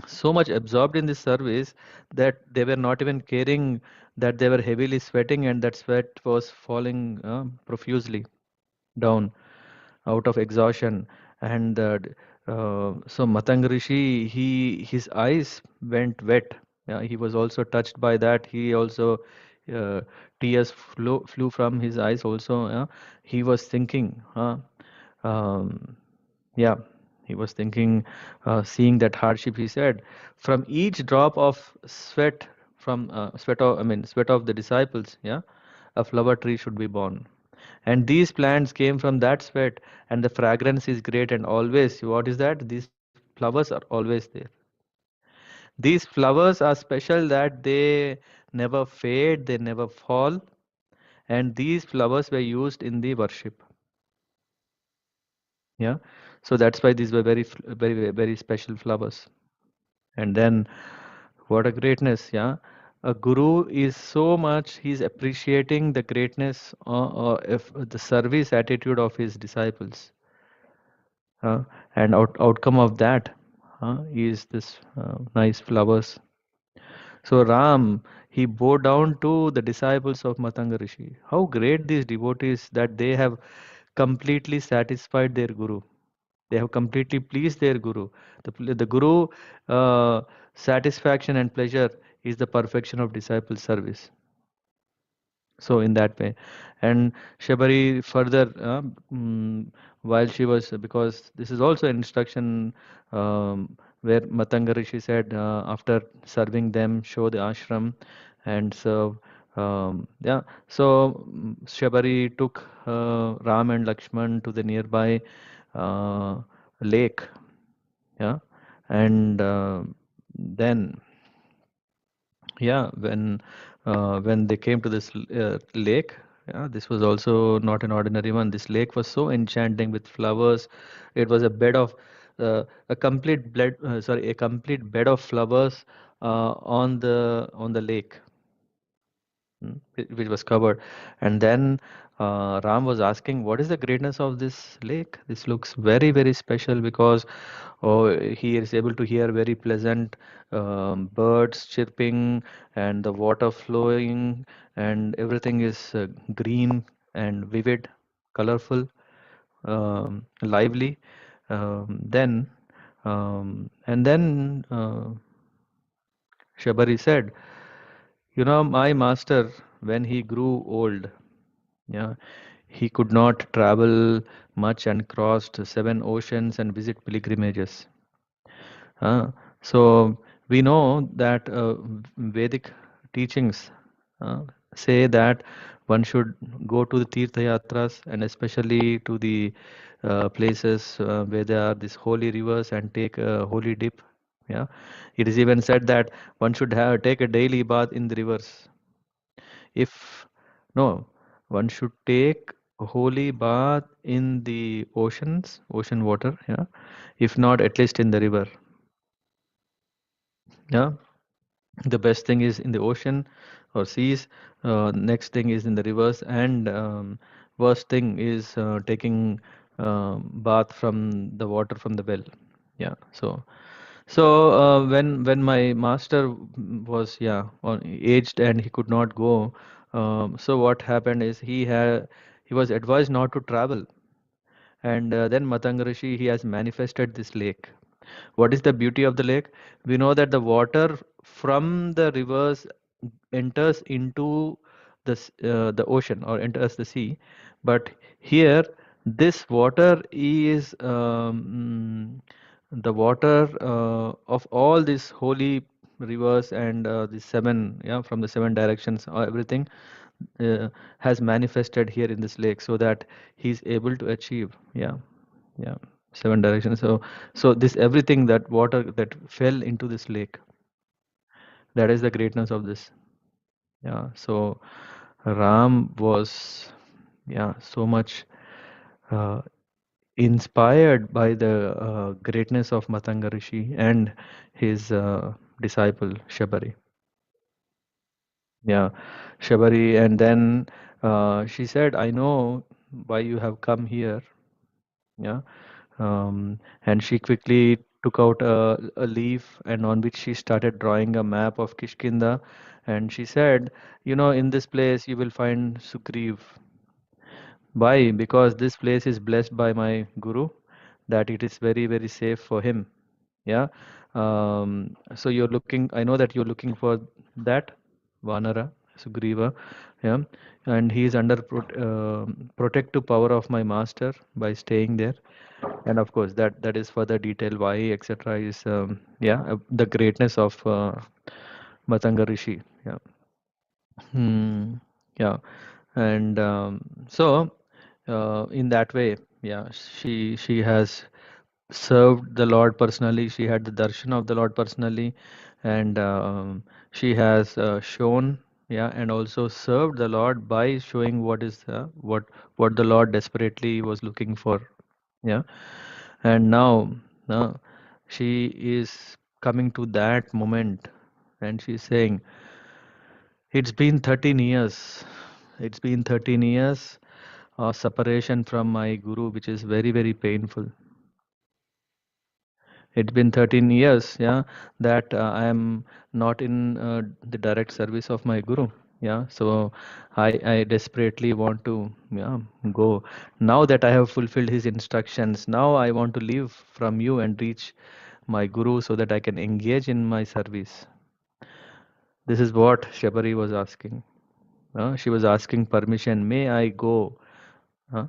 so much absorbed in this service that they were not even caring that they were heavily sweating and that sweat was falling profusely down out of exhaustion. And so Matang Rishi, his eyes went wet. Yeah, he was also touched by that. He also uh, tears flew from his eyes also. He was thinking, um, yeah, he was thinking, seeing that hardship. He said, from each drop of sweat, from sweat of the disciples, yeah, a flower tree should be born. And these plants came from that sweat, and the fragrance is great. And always, what is that? These flowers are always there. These flowers are special that they never fade, they never fall, and these flowers were used in the worship. Yeah. So that's why these were very special flowers. And then what a greatness, yeah. A guru is so much, he's appreciating the greatness of the service attitude of his disciples. And outcome of that is this nice flowers. So Ram, he bowed down to the disciples of Matanga Rishi. How great these devotees that they have completely satisfied their guru. They have completely pleased their guru. The guru satisfaction and pleasure is the perfection of disciple service. So in that way, and Shabari further, while she was, because this is also an instruction where Matanga Rishi said, after serving them, show the ashram and serve. Yeah, so Shabari took Ram and Lakshman to the nearby uh, lake. Yeah, and then yeah, when they came to this lake, yeah, this was also not an ordinary one. This lake was so enchanting with flowers. It was a bed of a complete bed of flowers on the lake, which was covered. And then Ram was asking, "What is the greatness of this lake? This looks very special because he is able to hear very pleasant birds chirping and the water flowing, and everything is green and vivid, colorful, lively." Then and then Shabari said, my master, when he grew old, yeah, he could not travel much and crossed 7 oceans and visit pilgrimages. Uh, so we know that Vedic teachings uh, say that one should go to the Tirtha Yatras, and especially to the places where there are these holy rivers, and take a holy dip. Yeah, it is even said that one should take a daily bath in the rivers. If no, one should take a holy bath in the ocean water. Yeah, if not, at least in the river. Yeah, the best thing is in the ocean or seas. Next thing is in the rivers, and worst thing is taking bath from the water from the well. Yeah, so when my master was, yeah, aged and he could not go, so what happened is he was advised not to travel, and then Matanga Rishi, he has manifested this lake. What is the beauty of the lake? We know that the water from the rivers enters into the ocean, or enters the sea, but here this water is the water of all these holy rivers, and the seven, yeah, from the seven directions, everything uh, has manifested here in this lake, so that he's able to achieve, yeah, yeah, seven directions. So this everything, that water that fell into this lake, that is the greatness of this. Yeah, so Ram was, yeah, so much uh, inspired by the greatness of Matanga Rishi and his disciple Shabari. Yeah, Shabari, and then she said, "I know why you have come here." Yeah, and she quickly took out a leaf, and on which she started drawing a map of Kishkinda, and she said, in this place you will find Sugriv. Why? Because this place is blessed by my guru, that it is very safe for him. Yeah. So you're looking, I know that you're looking for that Vanara, Sugriva. Yeah. And he is under protective power of my master by staying there. And of course, that is further detail why, etc. is, the greatness of Matanga Rishi. Yeah. Hmm. Yeah. And in that way, yeah, she has served the Lord personally. She had the darshan of the Lord personally, and she has shown, yeah, and also served the Lord by showing what the Lord desperately was looking for. Yeah, And now uh, she is coming to that moment and she's saying, it's been 13 years. It's been 13 years of separation from my guru, which is very, very painful. It's been 13 years, yeah, that I am not in the direct service of my guru. Yeah, so I desperately want to, yeah, go. Now that I have fulfilled his instructions, now I want to leave from you and reach my guru so that I can engage in my service. This is what Shabari was asking. She was asking permission. May I go? Huh?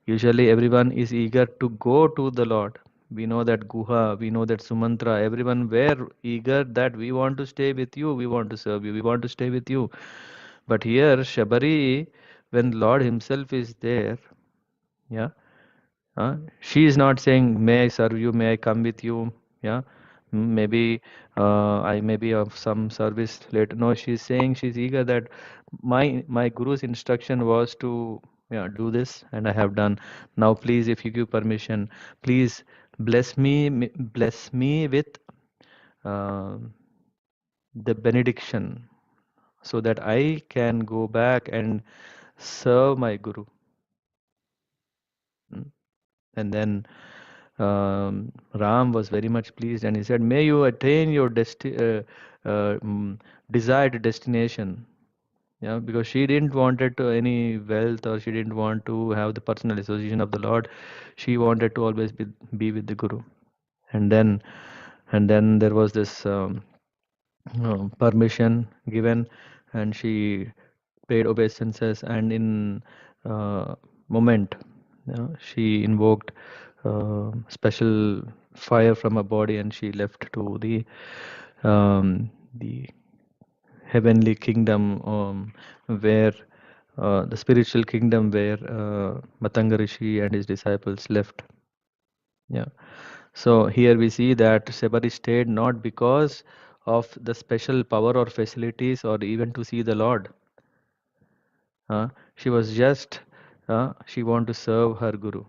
Usually, everyone is eager to go to the Lord. We know that Guha, we know that Sumantra, everyone were eager that we want to stay with you, we want to serve you, we want to stay with you. But here, Shabari, when Lord Himself is there, yeah, she is not saying, "May I serve you? May I come with you?" Yeah, maybe I may be of some service later. No, she's saying she's eager that my guru's instruction was to, yeah, do this, and I have done. Now, please, if you give permission, please bless me with uh, the benediction, so that I can go back and serve my guru. Mm. And then Ram was very much pleased and he said, may you attain your desired destination. Yeah, because she didn't wanted to any wealth, or she didn't want to have the personal association of the Lord. She wanted to always be with the Guru. And then there was this permission given, and she paid obeisances, and in uh, moment, she invoked special fire from her body, and she left to the heavenly kingdom, where the spiritual kingdom where Matanga Rishi and his disciples left. Yeah. So here we see that Sebari stayed not because of the special power or facilities or even to see the Lord. She was just, she want to serve her Guru.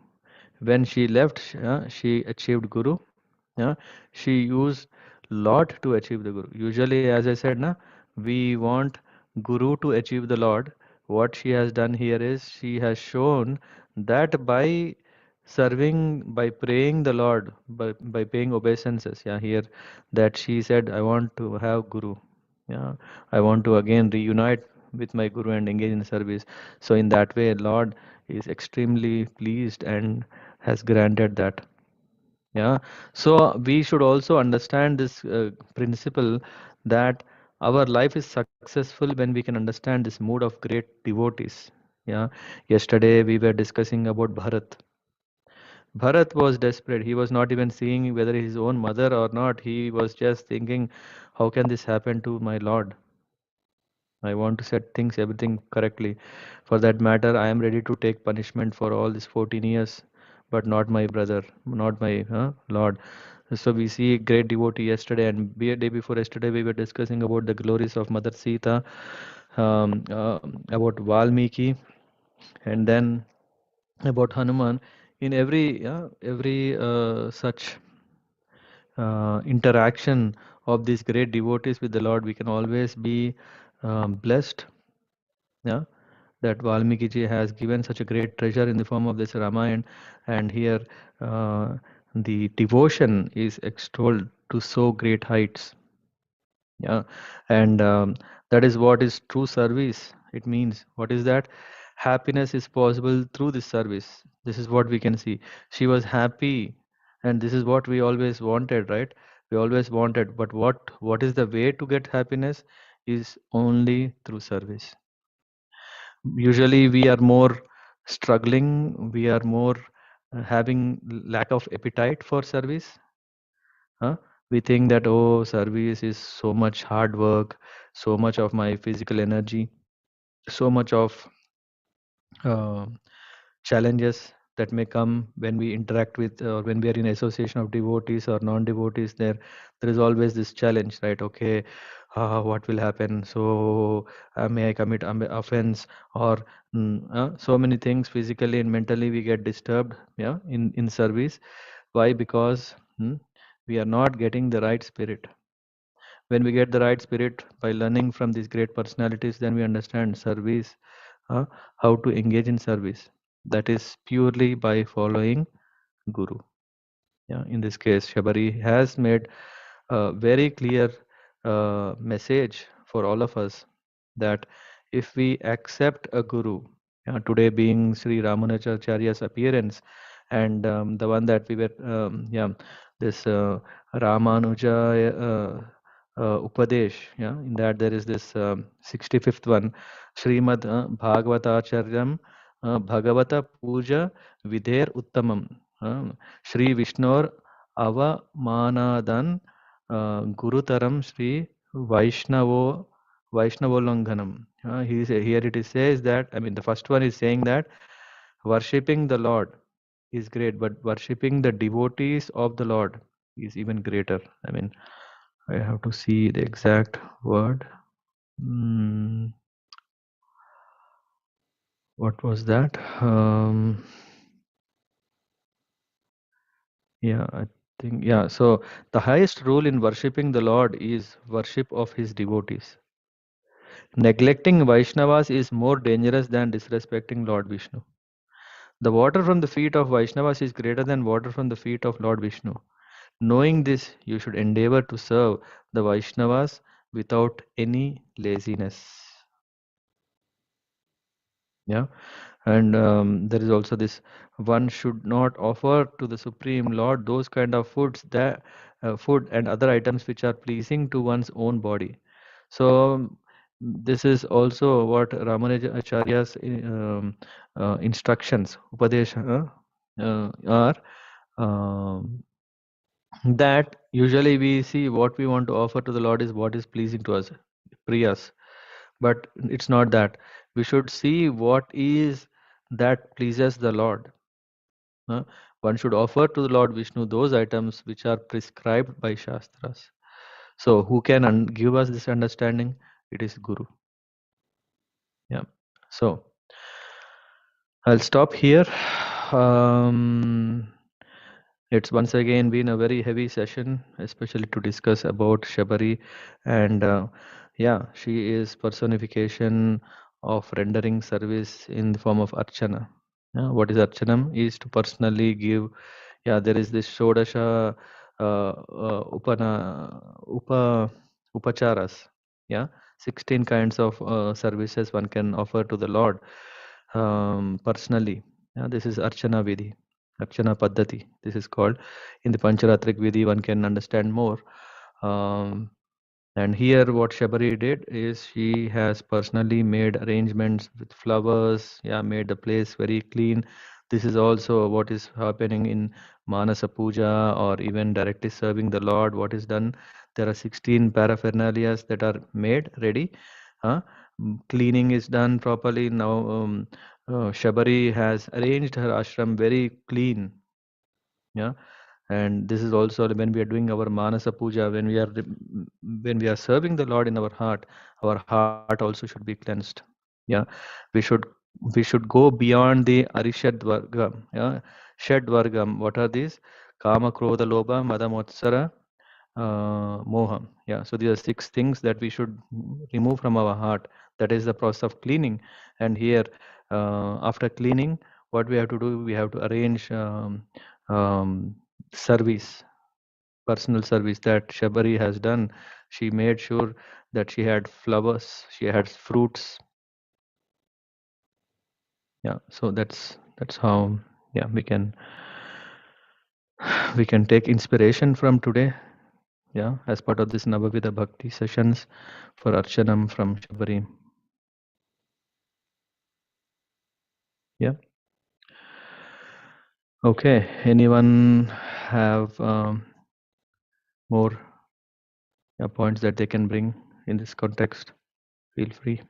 When she left, she achieved Guru. Yeah, she used Lord to achieve the Guru. Usually, as I said, na, we want Guru to achieve the Lord. What she has done here is she has shown that by serving, by praying the Lord, by paying obeisances, yeah, here that she said, I want to have Guru. Yeah, I want to again reunite with my Guru and engage in service. So in that way, Lord is extremely pleased and has granted that. Yeah, so we should also understand this principle that our life is successful when we can understand this mood of great devotees. Yeah, yesterday we were discussing about Bharat. Bharat was desperate. He was not even seeing whether his own mother or not. He was just thinking, how can this happen to my Lord? I want to set things, everything correctly. For that matter, I am ready to take punishment for all these 14 years, but not my brother, not my Lord. So we see great devotee yesterday, and day before yesterday, we were discussing about the glories of Mother Sita, about Valmiki, and then about Hanuman. In every such interaction of these great devotees with the Lord, we can always be blessed. Yeah, that Valmiki ji has given such a great treasure in the form of this Ramayana, and here uh, the devotion is extolled to so great heights. Yeah, and that is what is true service. It means, what is that? Happiness is possible through this service. This is what we can see. She was happy, and this is what we always wanted, right? We always wanted, but what is the way to get happiness? Is only through service. Usually we are more struggling, we are more having lack of appetite for service. Huh? We think that, oh, service is so much hard work, so much of my physical energy, so much of uh, challenges that may come when we interact with, or when we are in association of devotees or non-devotees. There is always this challenge, right? Okay, what will happen? So may I commit offense, or so many things physically and mentally we get disturbed, yeah, in service. Why? Because we are not getting the right spirit. When we get the right spirit by learning from these great personalities, then we understand service, uh, how to engage in service. That is purely by following Guru. Yeah, in this case, Shabari has made a very clear message for all of us that if we accept a guru, today being Sri Ramanujacharya's appearance, and the one that we were, this Ramanuja Upadesh, in that there is this 65th one, Srimad Bhagavatacharyam Bhagavata Puja Vidher Uttamam, Shri Vishnor Avamanadan Gurutaram Sri Vaishnavololanganam. Here it is says that, I mean, the first one is saying that worshipping the Lord is great, but worshipping the devotees of the Lord is even greater. I mean, I have to see the exact word. What was that? I think, so the highest rule in worshipping the Lord is worship of his devotees. Neglecting Vaishnavas is more dangerous than disrespecting Lord Vishnu. The water from the feet of Vaishnavas is greater than water from the feet of Lord Vishnu. Knowing this, you should endeavor to serve the Vaishnavas without any laziness. Yeah. And there is also this: one should not offer to the Supreme Lord those kind of food and other items which are pleasing to one's own body. So this is also what Ramanuja Acharya's instructions, Upadesha, are. Um, that usually we see what we want to offer to the Lord is what is pleasing to us, priyas. But it's not that. We should see what is that pleases the Lord. One should offer to the Lord Vishnu those items which are prescribed by Shastras. So who can give us this understanding? It is Guru. Yeah. So I'll stop here. Um, it's once again been a very heavy session, especially to discuss about Shabari. And she is personification of rendering service in the form of Archana. What is Archanam? Is to personally give. There is this Shodasha Upacharas. Yeah, 16 kinds of services one can offer to the Lord personally. This is Archana Vidhi, Archana Paddhati. This is called. In the Pancharatrik Vidhi, one can understand more. Um, and here, what Shabari did is she has personally made arrangements with flowers, made the place very clean. This is also what is happening in Manasa Puja or even directly serving the Lord. What is done? There are 16 paraphernalias that are made ready. Cleaning is done properly. Now, Shabari has arranged her ashram very clean. Yeah, and this is also when we are doing our manasa puja, when we are serving the Lord in our heart also should be cleansed. Yeah, we should we should go beyond the arishad vargam. Yeah, shed vargam. What are these? Kama, krodha, lobha, mada, motsara, moham. Yeah, so these are 6 things that we should remove from our heart. That is the process of cleaning. And here, after cleaning, what we have to do, we have to arrange um, service, personal service that Shabari has done. She made sure that she had flowers, she had fruits. Yeah, so that's how we can take inspiration from today. Yeah, as part of this Navavida Bhakti sessions for Archanam from Shabari. Yeah. Okay. Anyone have more points that they can bring in this context? Feel free.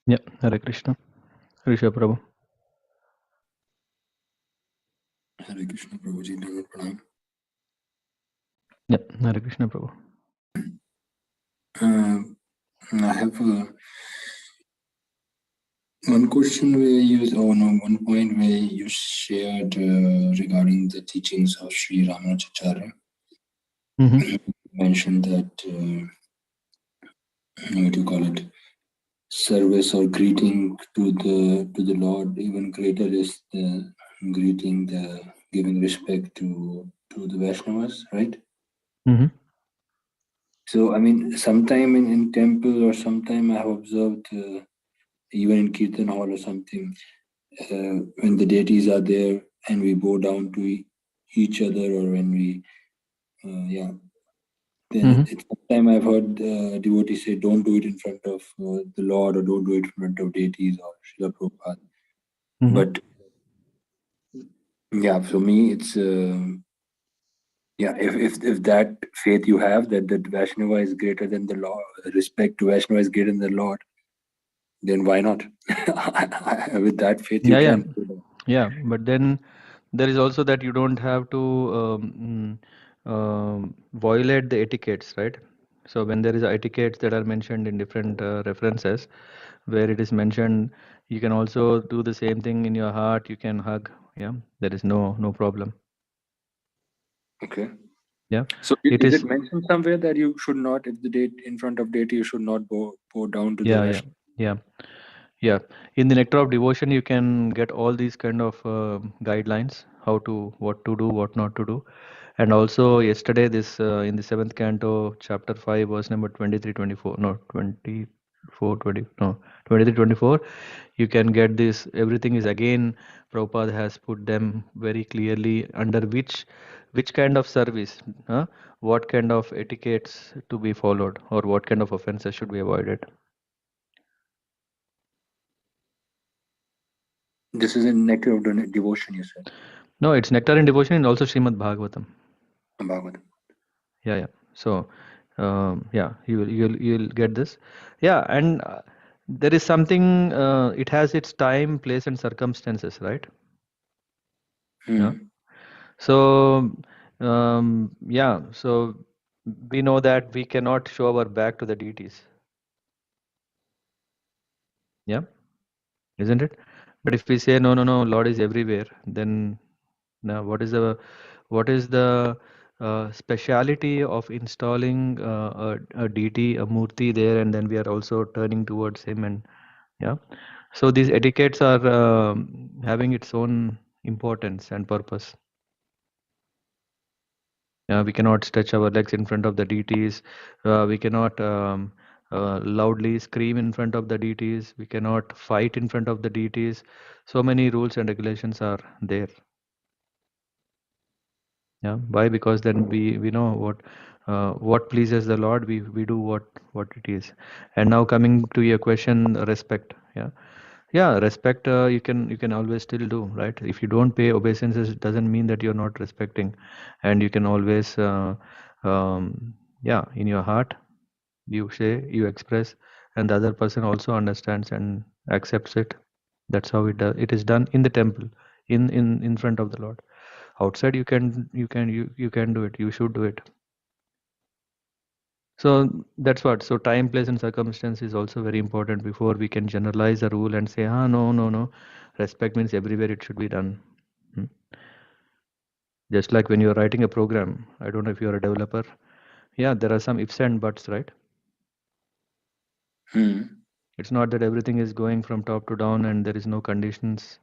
Yeah. Hare Krishna. Risha Prabhu. Hare Krishna Prabhuji, Pranam. Yeah, Hare Krishna Prabhu. Uh, I have one question where you, no, one point where you shared regarding the teachings of Sri Ramanujacharya. Mm-hmm. You mentioned that, what do you call it? Service or greeting to the Lord, even greater is the greeting, the giving respect to the Vaishnavas, right? Mm-hmm. So I mean, sometime in temple or sometime I have observed, even in kirtan hall or something, when the deities are there and we bow down to each other, or when we, yeah, then Mm-hmm. it's sometime I've heard devotees say, don't do it in front of the Lord, or don't do it in front of deities or Srila Prabhupada. Mm-hmm. But yeah, for me, it's yeah. If that faith you have, that Vaishnava is greater than the Lord, respect to Vaishnava is greater than the Lord, then why not? With that faith, you Yeah, yeah, can. yeah. But then there is also that you don't have to violate the etiquettes, right? So when there is etiquettes that are mentioned in different references, where it is mentioned, you can also do the same thing in your heart. You can hug. Yeah, there is no problem. Okay. Yeah, So it is it is. mentioned somewhere that you should not, if the date in front of deity, you should not bow down to the Yeah, yeah, Vaishnava? yeah. Yeah, in the nectar of devotion, you can get all these kind of guidelines, how to, what to do, what not to do. And also yesterday, this in the seventh canto, chapter 5, verse number 23, 24, no, 24, 20, no, 23, 24, you can get this. Everything is again, Prabhupada has put them very clearly under which kind of service, what kind of etiquettes to be followed, or what kind of offenses should be avoided. This is in nectar of devotion, you said. No, it's nectar and devotion and also Srimad Bhagavatam. Bhagavad. Yeah, yeah. So, yeah, you'll get this. Yeah, and there is something. It has its time, place, and circumstances, right? Yeah. Hmm. So, yeah. So we know that we cannot show our back to the deities. Yeah, isn't it? But if we say no, no, no, Lord is everywhere, then now what is the speciality of installing a deity, a murti there, and then we are also turning towards him, and yeah. So these etiquettes are having its own importance and purpose. We cannot stretch our legs in front of the deities. We cannot loudly scream in front of the deities. We cannot fight in front of the deities. So many rules and regulations are there. Yeah. Why? Because then we know what pleases the Lord. We do what it is. And now coming to your question, respect. Yeah. Yeah, respect you can always still do, right? If you don't pay obeisances, it doesn't mean that you're not respecting, and you can always yeah, in your heart you say, you express, and the other person also understands and accepts it. That's how it is done in the temple, in front of the Lord. Outside you can do it, you should do it. So that's what. So time, place, and circumstance is also very important before we can generalize a rule and say, ah, no, no, no. Respect means everywhere it should be done. Hmm. Just like when you're writing a program, I don't know if you're a developer. Yeah, there are some ifs and buts, right? Hmm. It's not that everything is going from top to down and there is no conditions.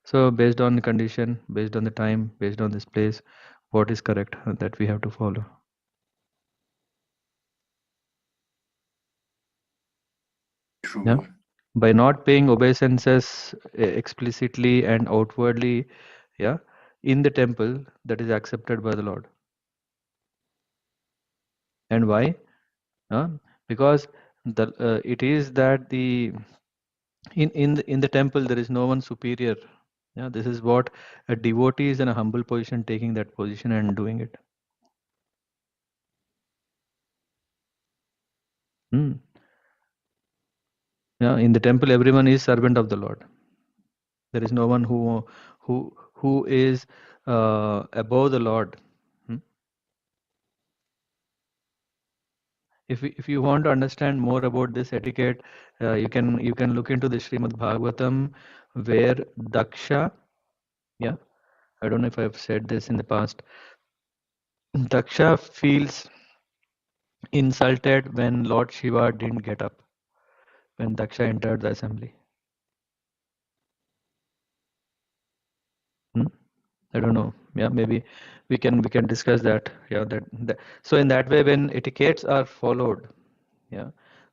So based on the condition, based on the time, based on this place, what is correct that we have to follow. Yeah. True. By not paying obeisances explicitly and outwardly, yeah, in the temple, that is accepted by the Lord. And why? uh, because it is that the in the temple there is no one superior. Yeah, this is what a devotee is in a humble position, taking that position and doing it. Hmm. Yeah, in the temple everyone is servant of the Lord. There is no one who is above the Lord. Hmm. if you want to understand more about this etiquette, you can look into the Srimad Bhagavatam, where Daksha, yeah, I don't know if I've said this in the past. Daksha feels insulted when Lord Shiva didn't get up when Daksha entered the assembly. Hmm? I don't know. Yeah, maybe we can discuss that. Yeah, that. So in that way, when etiquettes are followed, yeah,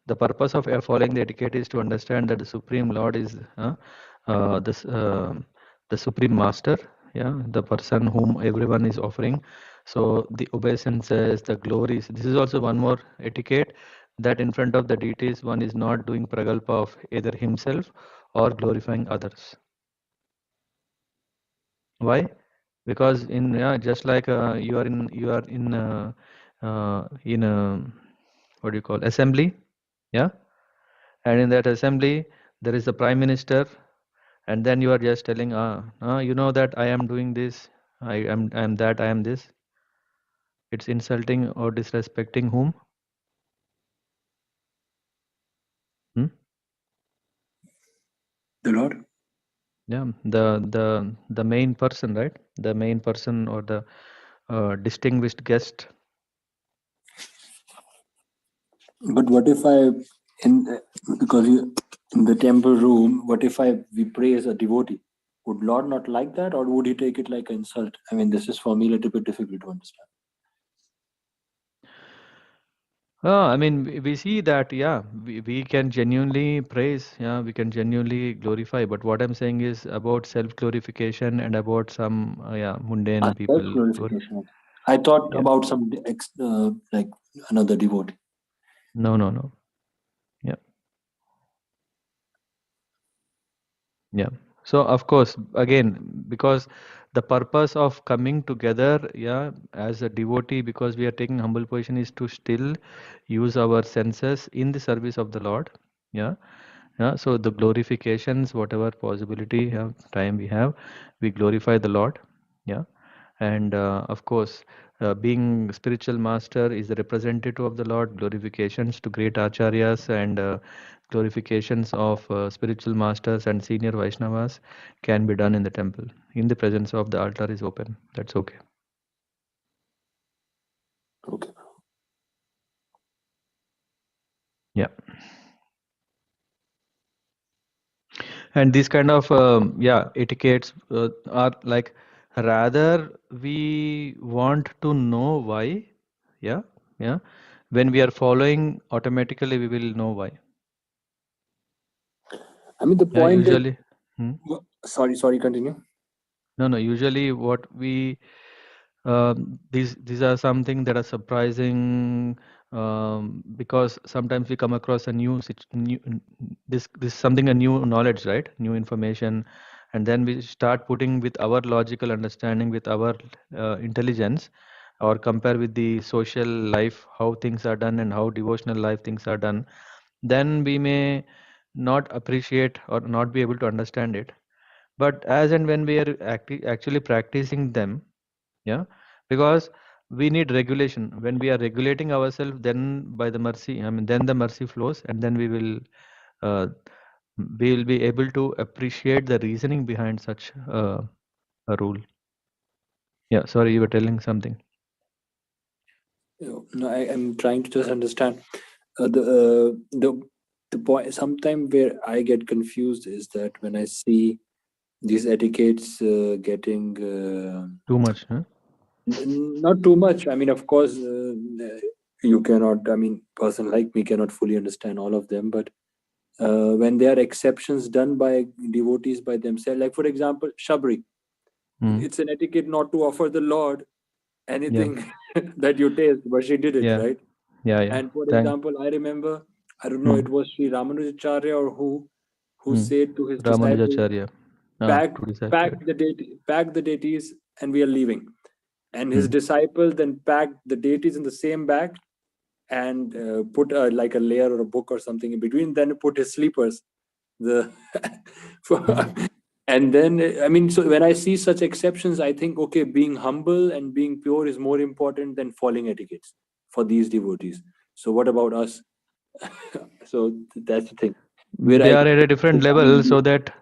the purpose of following the etiquette is to understand that the Supreme Lord is this the Supreme Master. Yeah, the person whom everyone is offering. So the obeisances, the glories. This is also one more etiquette, that in front of the deities, one is not doing pragalpa of either himself or glorifying others. Why? Because in, yeah, just like you are in a, what do you call, assembly, yeah, and in that assembly there is the prime minister, and then you are just telling, you know that I am doing this, I am that, I am this. It's insulting or disrespecting whom? Hmm? The Lord. Yeah, the main person, right? The main person, or the distinguished guest. But what if because in the temple room, what if we praise a devotee? Would Lord not like that, or would he take it like an insult? I mean, this is for me a little bit difficult to understand. I mean, we see that, yeah, we can genuinely praise, yeah, we can genuinely glorify. But what I'm saying is about self-glorification and about some, yeah, mundane Self people. glorification. I thought Yeah, about some like another devotee. no, no, no. Yeah, yeah. So of course, again, because the purpose of coming together, yeah, as a devotee, because we are taking humble position, is to still use our senses in the service of the Lord. Yeah. Yeah, so the glorifications, whatever possibility time we have, we glorify the Lord. Yeah, and of course, being spiritual master is the representative of the Lord. Glorifications to great acharyas and glorifications of spiritual masters and senior Vaishnavas can be done in the temple. In the presence of the altar is open. That's okay. Okay. Yeah. And these kind of yeah, etiquettes are like, rather we want to know why. Yeah, yeah, when we are following, automatically we will know why. I mean, the Yeah, point is. usually. Hmm? Sorry, continue. No, usually what we these are something that are surprising, because sometimes we come across a this something, a new knowledge, right? New information, and then we start putting with our logical understanding, with our intelligence, or compare with the social life, how things are done and how devotional life things are done. Then we may not appreciate or not be able to understand it. But as and when we are actually practicing them, yeah, because we need regulation. When we are regulating ourselves, then by the mercy, I mean, then the mercy flows, and then uh, we will be able to appreciate the reasoning behind such a rule. Yeah, sorry, you were telling something. No, I'm trying to just understand the point. Sometime where I get confused is that when I see these etiquettes getting Too much, huh? not too much. I mean, of course, you cannot. I mean, person like me cannot fully understand all of them, but when there are exceptions done by devotees by themselves, like for example, Shabri, Mm. it's an etiquette not to offer the Lord Yeah, anything that you taste, but she did it, yeah, right? yeah, yeah. And for Thank. example, I remember, I don't know, Mm. it was Sri Ramanujacharya or who Mm. said to his disciple, Ramanujacharya. pack, To disciple. pack the deities, and we are leaving. And his Mm. disciple then packed the deities in the same bag and put like a layer or a book or something in between. Then put his sleepers. The Mm. and then I mean, so when I see such exceptions, I think okay, being humble and being pure is more important than following etiquettes for these devotees. So what about us? So that's the thing. They are at a different level, so that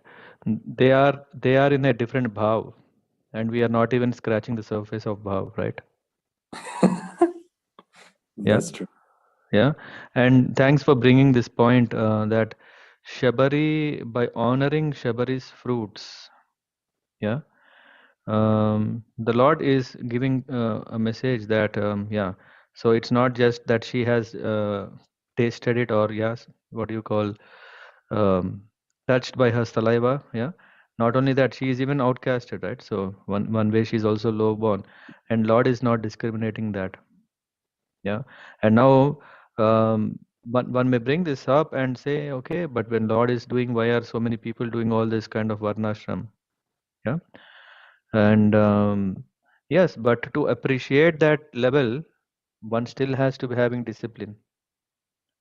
they are in a different bhav, and we are not even scratching the surface of bhav, right? That's true. Yeah, and thanks for bringing this point that Shabari, by honoring Shabari's fruits, yeah, the Lord is giving a message that so it's not just that she has tasted it, or yes, what do you call, um, touched by her saliva, yeah. Not only that, she is even outcasted, right? So one way she's also low born, and Lord is not discriminating that, yeah. And now one may bring this up and say, okay, but when Lord is doing, why are so many people doing all this kind of varnashram? Yeah. And yes, but to appreciate that level, one still has to be having discipline.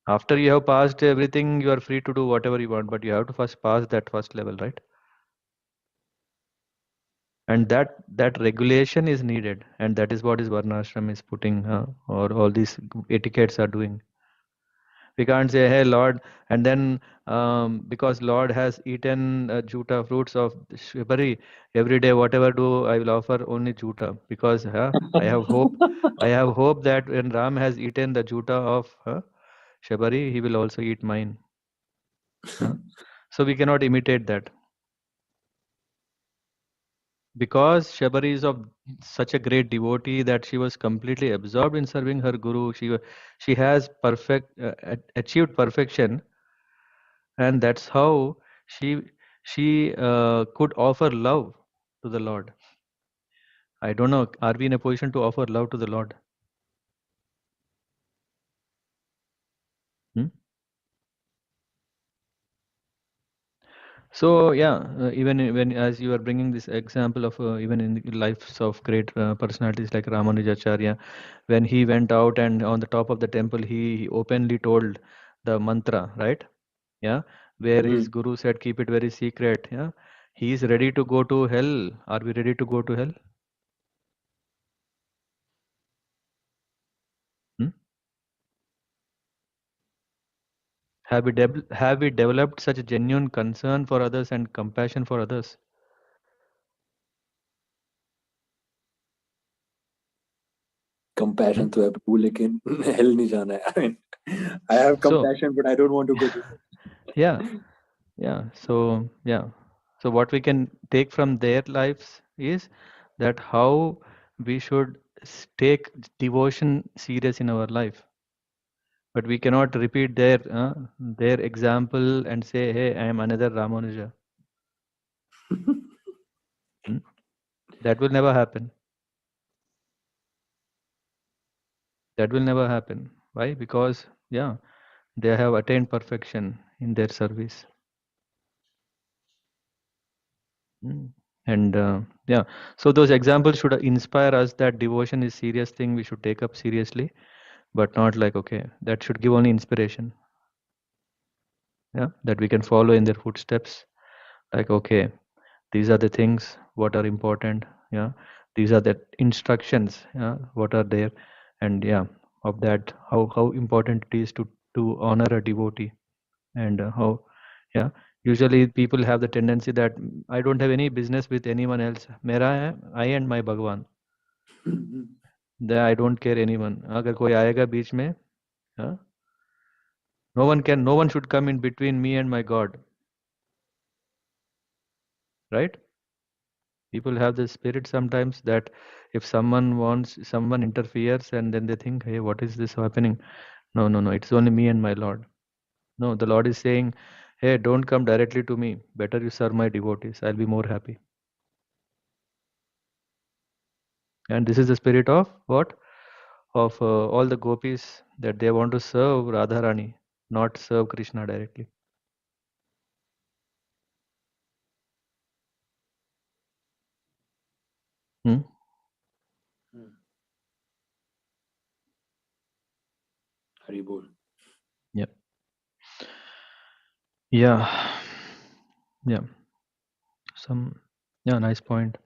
After you have passed everything, you are free to do whatever you want, but you have to first pass that first level, right? And that regulation is needed, and that is what is varnashram is putting, or all these etiquettes are doing. We can't say, hey Lord, and then because Lord has eaten juta fruits of shibari, every day whatever do I will offer only juta, because I have hope that when Ram has eaten the juta of shibari, he will also eat mine. So we cannot imitate that, because Shabari is of such a great devotee that she was completely absorbed in serving her guru. She has achieved perfection, and that's how she she could offer love to the Lord. I don't know, are we in a position to offer love to the Lord? Hmm? So yeah, when as you are bringing this example of even in the lives of great personalities like Ramanujacharya, when he went out and on the top of the temple, he openly told the mantra, right? Yeah, where his guru said, keep it very secret. Yeah, he is ready to go to hell. Are we ready to go to hell? Hmm? Have we developed such a genuine concern for others and compassion for others? Compassion to have to, lekin hell nahi jana hai. I mean, I have So compassion, but I don't want to go to hell. yeah, so what we can take from their lives is that how we should take devotion serious in our life, but we cannot repeat their example and say, hey, I am another Ramanuja. Hmm? That will never happen. That will never happen. Why? Because they have attained perfection in their service. Mm. And so those examples should inspire us that devotion is serious thing we should take up seriously, but not like, okay, that should give only inspiration. Yeah, that we can follow in their footsteps. Like, okay, these are the things what are important. Yeah, these are the instructions. Yeah, what are there, and of that, how important it is to honor a devotee, and how yeah. Usually people have the tendency that I don't have any business with anyone else. Mera hai, I and my Bhagwan. That I don't care anyone. अगर कोई आएगा बीच में, हाँ, no one should come in between me and my God, right? People have the spirit sometimes that if someone interferes, and then they think, hey, what is this happening? No, no, no, it's only me and my Lord. No, the Lord is saying, hey, don't come directly to me. Better you serve my devotees. I'll be more happy. And this is the spirit of what? Of all the gopis, that they want to serve Radharani, not serve Krishna directly. Hmm? Hari bol. Yeah. Yeah. Yeah. Nice point.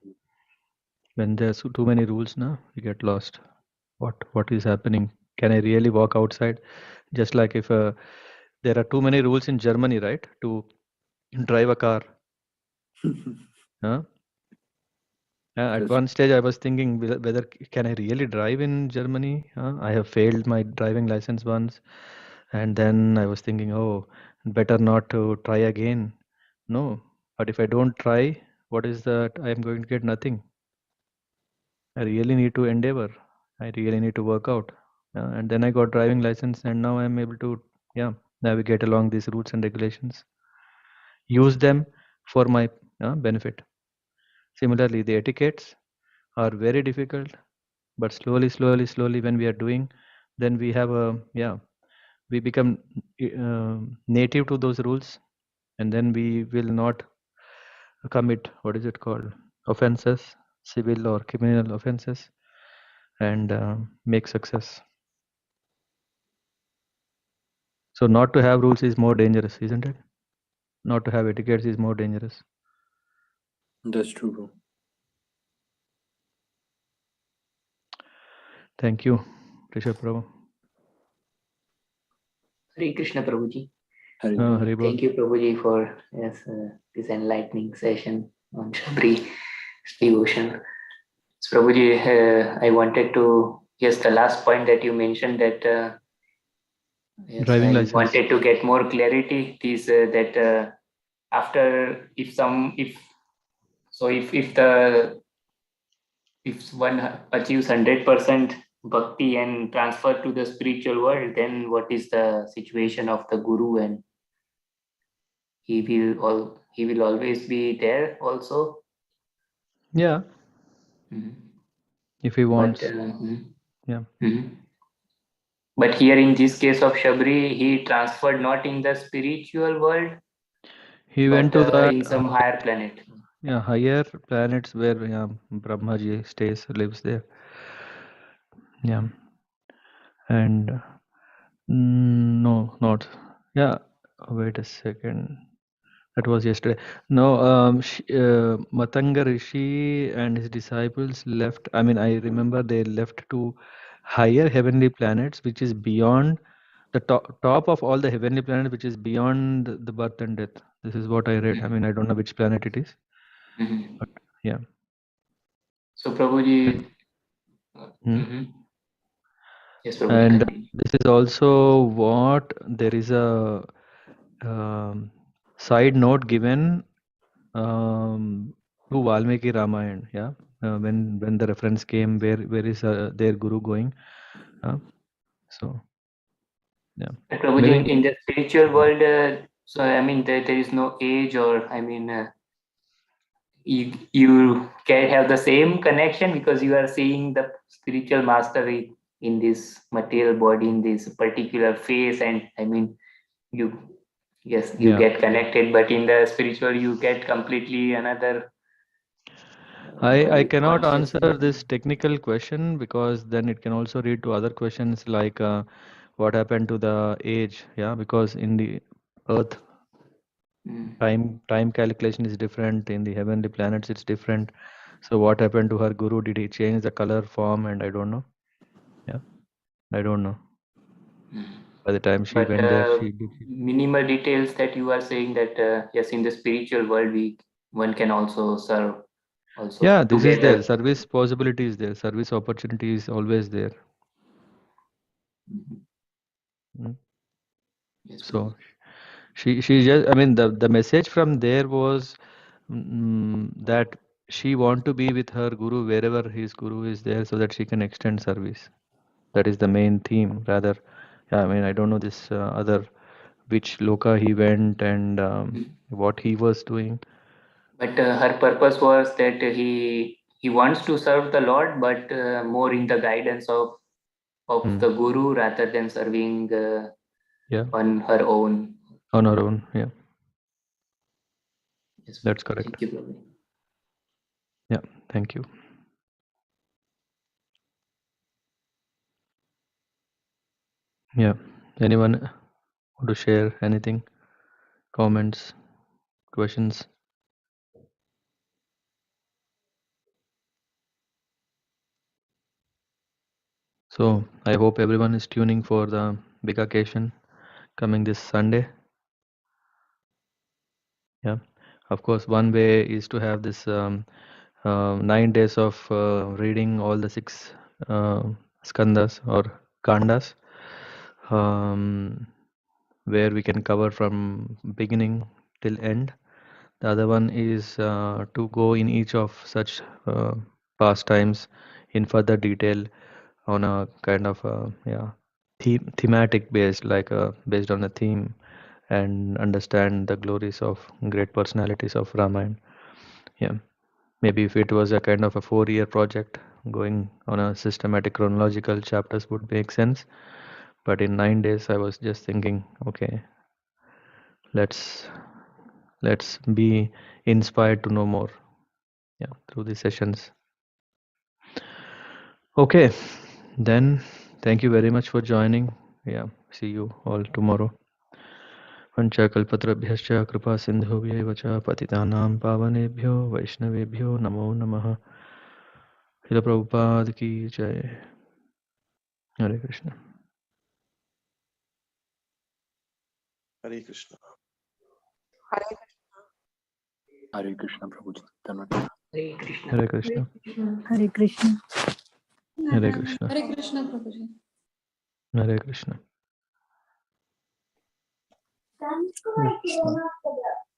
When there's too many rules now, you get lost. What is happening? Can I really walk outside? Just like if there are too many rules in Germany, right, to drive a car. Huh? At That's one stage, I was thinking whether can I really drive in Germany? I have failed my driving license once, and then I was thinking, oh, better not to try again. No, but if I don't try, what is that? I am going to get nothing. I really need to endeavor. I really need to work out. And then I got driving license, and now I'm able to, yeah, navigate along these routes and regulations. Use them for my benefit. Similarly, the etiquettes are very difficult, but slowly, when we are doing, then we have a, yeah, we become native to those rules, and then we will not commit, what is it called, offenses, civil or criminal offenses, and make success. So not to have rules is more dangerous, isn't it? Not to have etiquettes is more dangerous. true, bro. Thank you, Rishabh Prabhu. Hare Krishna, Prabhuji. Hari Hari Bol. Thank you, Prabhuji, for this enlightening session on Shabri devotion. So, Prabhuji, I wanted to, yes, the last point that you mentioned that, yes, Driving I license. wanted to get more clarity. Is that after, if one achieves 100% bhakti and transfer to the spiritual world, then what is the situation of the guru, and he will always be there also. Yeah, if he wants. Yeah. But here in this case of Shabri, he transferred not in the spiritual world, He but went to that in some higher planet. higher planets where Brahmaji stays, lives there. Yeah, and no, not. Yeah, wait a second. That was yesterday. No, Matanga Rishi and his disciples left. I mean, I remember they left to higher heavenly planets, which is beyond the top of all the heavenly planets, which is beyond the birth and death. This is what I read. I mean, I don't know which planet it is, but yeah. So Prabhuji, Hmm. yes, Prabhuji, And continue. this is also what there is a side note given to Valmiki Ramayana. Yeah, when the reference came, where is their guru going? So yeah, Prabhuji, maybe. in the spiritual world, so I mean, there is no age, or I mean, you can have the same connection because you are seeing the spiritual mastery in this material body, in this particular phase, and I mean, you yes, you Yeah. get connected, but in the spiritual, you get completely another I cannot answer consciousness. this technical question because then it can also lead to other questions like what happened to the age. Yeah, because in the Earth, time calculation is different. In the heavenly planets, it's different. So what happened to her guru? Did he change the color, form? And I don't know. Yeah, I don't know. By the time she But went there, she did. minimal details that you are saying that yes, in the spiritual world, one can also serve also Yeah, this is there. together. Service possibility is there. Service opportunity is always there. Mm. Yes, So Prabhuji. she just, I mean, the message from there was that she want to be with her guru wherever his guru is there so that she can extend service. That is the main theme. Rather, yeah, I mean, I don't know this other which loka he went and what he was doing. But her purpose was that he wants to serve the Lord, but more in the guidance of Hmm. the guru rather than serving Yeah, on her own. on our own. Yeah, Yes, that's correct. thank you, Prabhuji. Yeah, thank you. Yeah, anyone want to share anything? Comments, questions? So I hope everyone is tuning for the big occasion coming this Sunday. Yeah, of course, one way is to have this 9 days of reading all the 6 uh, skandhas or kandas, where we can cover from beginning till end. The other one is to go in each of such pastimes in further detail on a kind of thematic based, like based on a theme, and understand the glories of great personalities of Ramayana. Yeah, maybe if it was a kind of a 4-year project, going on a systematic chronological chapters would make sense. But in 9 days, I was just thinking, okay, let's let's be inspired to know more. Yeah, through these sessions. Okay, then thank you very much for joining. Yeah, see you all tomorrow. पंचकल्पतरुभ्यश्च कृपा सिन्धुभ्यैव च पतितानां पावनेभ्यो वैष्णवेभ्यो नमो नमः. शिल प्रभुपाद की जय. हरे Krishna. Hare Krishna. Hare Krishna, Prabhuji. Hare Krishna. Hare Krishna. Hare Krishna. Hare Krishna. Hare Krishna, Prabhuji. Hare Krishna. Hare Krishna.